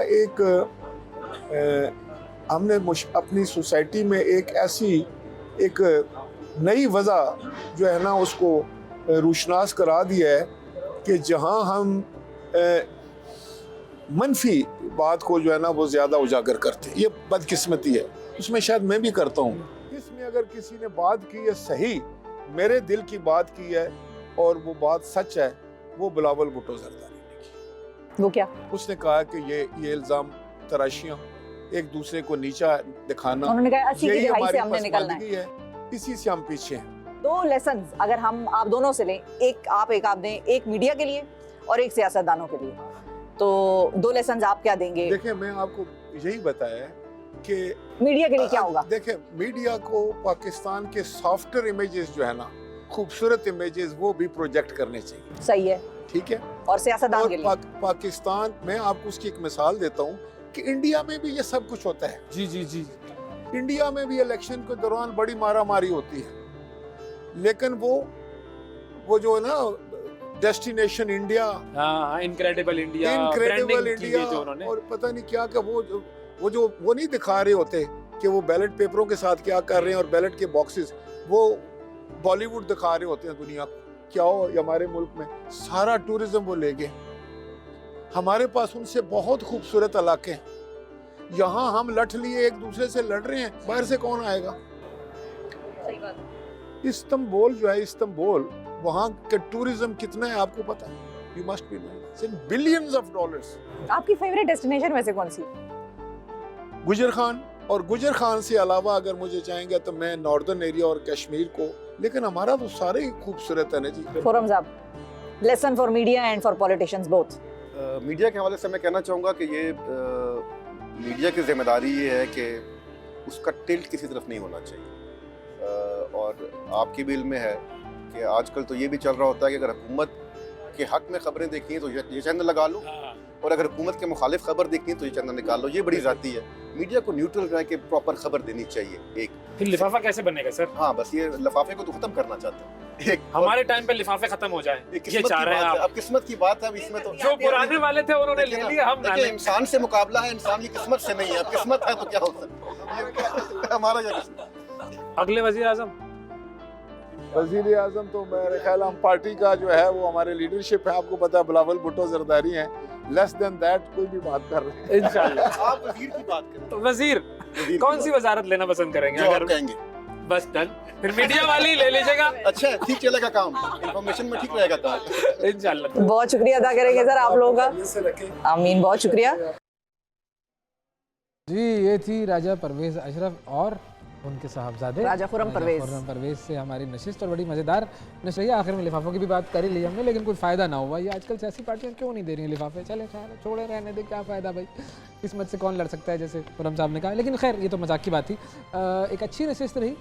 हमने अपनी सोसाइटी में एक नई वजह जो है ना उसको रोशनास करा दिया है कि जहां हम मनफी बात को जो है ना वो ज़्यादा उजागर करते हैं। ये बदकिस्मती है, उसमें शायद मैं भी करता हूँ। इसमें अगर किसी ने बात की है सही, मेरे दिल की बात की है और वो बात सच है, वो बिलावल भुट्टो जरदारी ने की। वो क्या? उसने कहा कि ये इल्ज़ाम तराशियाँ, एक दूसरे को नीचा दिखाना, उन्होंने कहा 80 की दहाई से हमने निकलना है, इसी से हम पीछे हैं। 2 लेसन अगर हम आप दोनों से लें, एक आप दें, एक मीडिया के लिए और एक सियासतदानों के लिए, तो 2 लेसन आप क्या देंगे? देखिए, मैं आपको यही बताया कि मीडिया के लिए क्या होगा। देखिए, मीडिया को पाकिस्तान के सॉफ्टवेयर इमेजेस जो है ना, खूबसूरत इमेजेस, वो भी प्रोजेक्ट करने चाहिए। सही है, ठीक है। और सियासतदान के लिए पाकिस्तान, मैं आपको उसकी एक मिसाल देता हूँ कि इंडिया में भी ये सब कुछ होता है। जी जी जी, इंडिया में भी इलेक्शन के दौरान बड़ी मारामारी होती है, लेकिन वो जो है ना डेस्टिनेशन इंडिया, इनक्रेडिबल इंडिया, और पता नहीं क्या का वो नहीं दिखा रहे होते कि वो बैलेट पेपरों के साथ क्या कर रहे हैं, और बैलेट के बॉक्सेस वो बॉलीवुड दिखा रहे होते हैं दुनिया को। क्या हो हमारे मुल्क में सारा टूरिज्म वो ले गए। हमारे पास उनसे बहुत खूबसूरत इलाके हैं, यहाँ हम लठ लिए एक दूसरे से लड़ रहे हैं, बाहर से कौन आएगा? सही बात। इस्तांबुल जो है, इस्तांबुल, वहाँ के टूरिज्म कितना है आपको पता है? You must be knowing, in billions of dollars. आपकी फेवरेट डेस्टिनेशन वैसे कौन सी? गुजर खान, और गुजर खान से अलावा अगर मुझे चाहेंगे तो मैं नॉर्दर्न एरिया और कश्मीर को, लेकिन हमारा तो सारे ही खूबसूरत है ना जी। फोरम साहब, lesson for media and for politicians both. Media के हवाले से मैं कहना चाहूँगा कि ये मीडिया की जिम्मेदारी ये है कि उसका टिल्ट किसी तरफ नहीं होना चाहिए। और आपकी भी इल्म में है कि आजकल तो ये भी चल रहा होता है कि अगर हुकूमत के हक में खबरें देखनी है तो ये चैनल लगा लो, और अगर हुकूमत के मुखालिफ खबर देखनी है तो ये चैनल निकाल लो। ये बड़ी ज़ाती है। मीडिया को न्यूट्रल रह के प्रॉपर खबर देनी चाहिए। एक फिर लिफाफा कैसे बनेगा सर? हाँ, बस ये लिफाफे को तो खत्म करना चाहते हैं। एक हमारे टाइम पे लिफाफे खत्म हो जाए, ये चाह रहे हैं आप? अब किस्मत की बात है, अब इसमें तो जो पुराने वाले थे उन्होंने ले लिया, हम ना लें। इंसान से मुकाबला है, इंसान की किस्मत से नहीं है। अब किस्मत है तो क्या हो सकता है, हमारा क्या किस्मत। अगले वजीर आजम तो मेरे ख्याल हम पार्टी का जो है वो हमारे लीडरशिप है, आपको पता है बिलावल भुट्टो जरदारी हैं। लेस देन दैट कोई भी बात कर रहे हैं। इंशाल्लाह। आप वजीर की बात करें। तो वजीर कौन सी वजारत लेना पसंद करेंगे? अगर कहेंगे बस डन, फिर मीडिया वाली ले लीजिएगा। अच्छा, ठीक चलेगा काम, इंफॉर्मेशन में ठीक रहेगा काम। इंशाल्लाह। बहुत शुक्रिया अदा करेंगे सर आप लोगों का। आमीन, बहुत शुक्रिया जी। ये थी राजा परवेज अशरफ और उनके साहबजादे राजा खुर्रम परवेज से हमारी नशिस्त, और बड़ी मज़ेदार नशिस्त रही। आखिर में लिफाफों की भी बात कर ही ली हमने, लेकिन कुछ फ़ायदा ना हुआ। ये आजकल सियासी पार्टियां क्यों नहीं दे रही हैं लिफाफे? चले खैर, छोड़े रहने दे, क्या फ़ायदा भाई, किस्मत से कौन लड़ सकता है, जैसे खुर्रम साहब ने कहा। लेकिन खैर, ये तो मजाक की बात थी। एक अच्छी नशिस्त रही।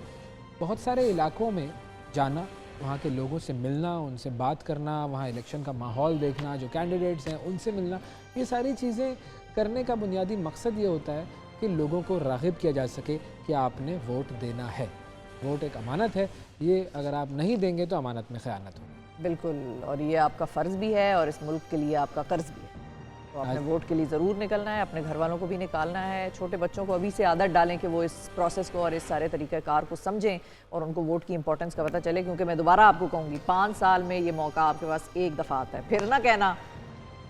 बहुत सारे इलाकों में जाना, वहाँ के लोगों से मिलना, उनसे बात करना, वहाँ इलेक्शन का माहौल देखना, जो कैंडिडेट्स हैं उनसे मिलना, ये सारी चीज़ें करने का बुनियादी मकसद ये होता है कि लोगों को राग़िब किया जा सके कि आपने वोट देना है। वोट एक अमानत है, ये अगर आप नहीं देंगे तो अमानत में ख़यानत होगी। बिल्कुल, और ये आपका फ़र्ज़ भी है और इस मुल्क के लिए आपका कर्ज़ भी है। तो आपने वोट के लिए ज़रूर निकलना है, अपने घर वालों को भी निकालना है। छोटे बच्चों को अभी से आदत डालें कि वो इस प्रोसेस को और इस सारे तरीक़ाकार को समझें और उनको वोट की इंपॉर्टेंस का पता चले, क्योंकि मैं दोबारा आपको कहूँगी 5 साल में ये मौका आपके पास एक दफ़ा आता है। फिर ना कहना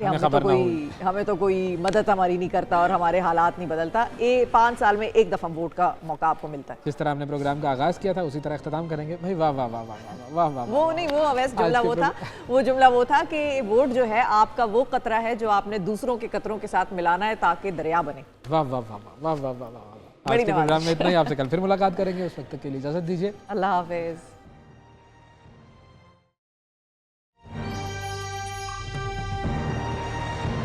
कि हमें तो कोई मदद हमारी नहीं करता और हमारे हालात नहीं बदलता। 5 साल में एक दफ़ा वोट का मौका आपको मिलता है। जिस तरह हमने प्रोग्राम का आगाज़ किया था उसी तरह अख्ताम करेंगे। भाई वाह वाह वाह वाह वाह वाह। वो नहीं, वो अवैस जुमला वो था कि वोट जो है आपका वो कतरा है जो आपने दूसरों के कतरों के साथ मिलाना है ताकि दरिया बने। वाह वाह वाह वाह वाह वाह वाह। आज के प्रोग्राम में इतना ही, आपसे कल फिर मुलाकात करेंगे, उस वक्त के लिए इजाज़त दीजिए। अल्लाह हाफिज़।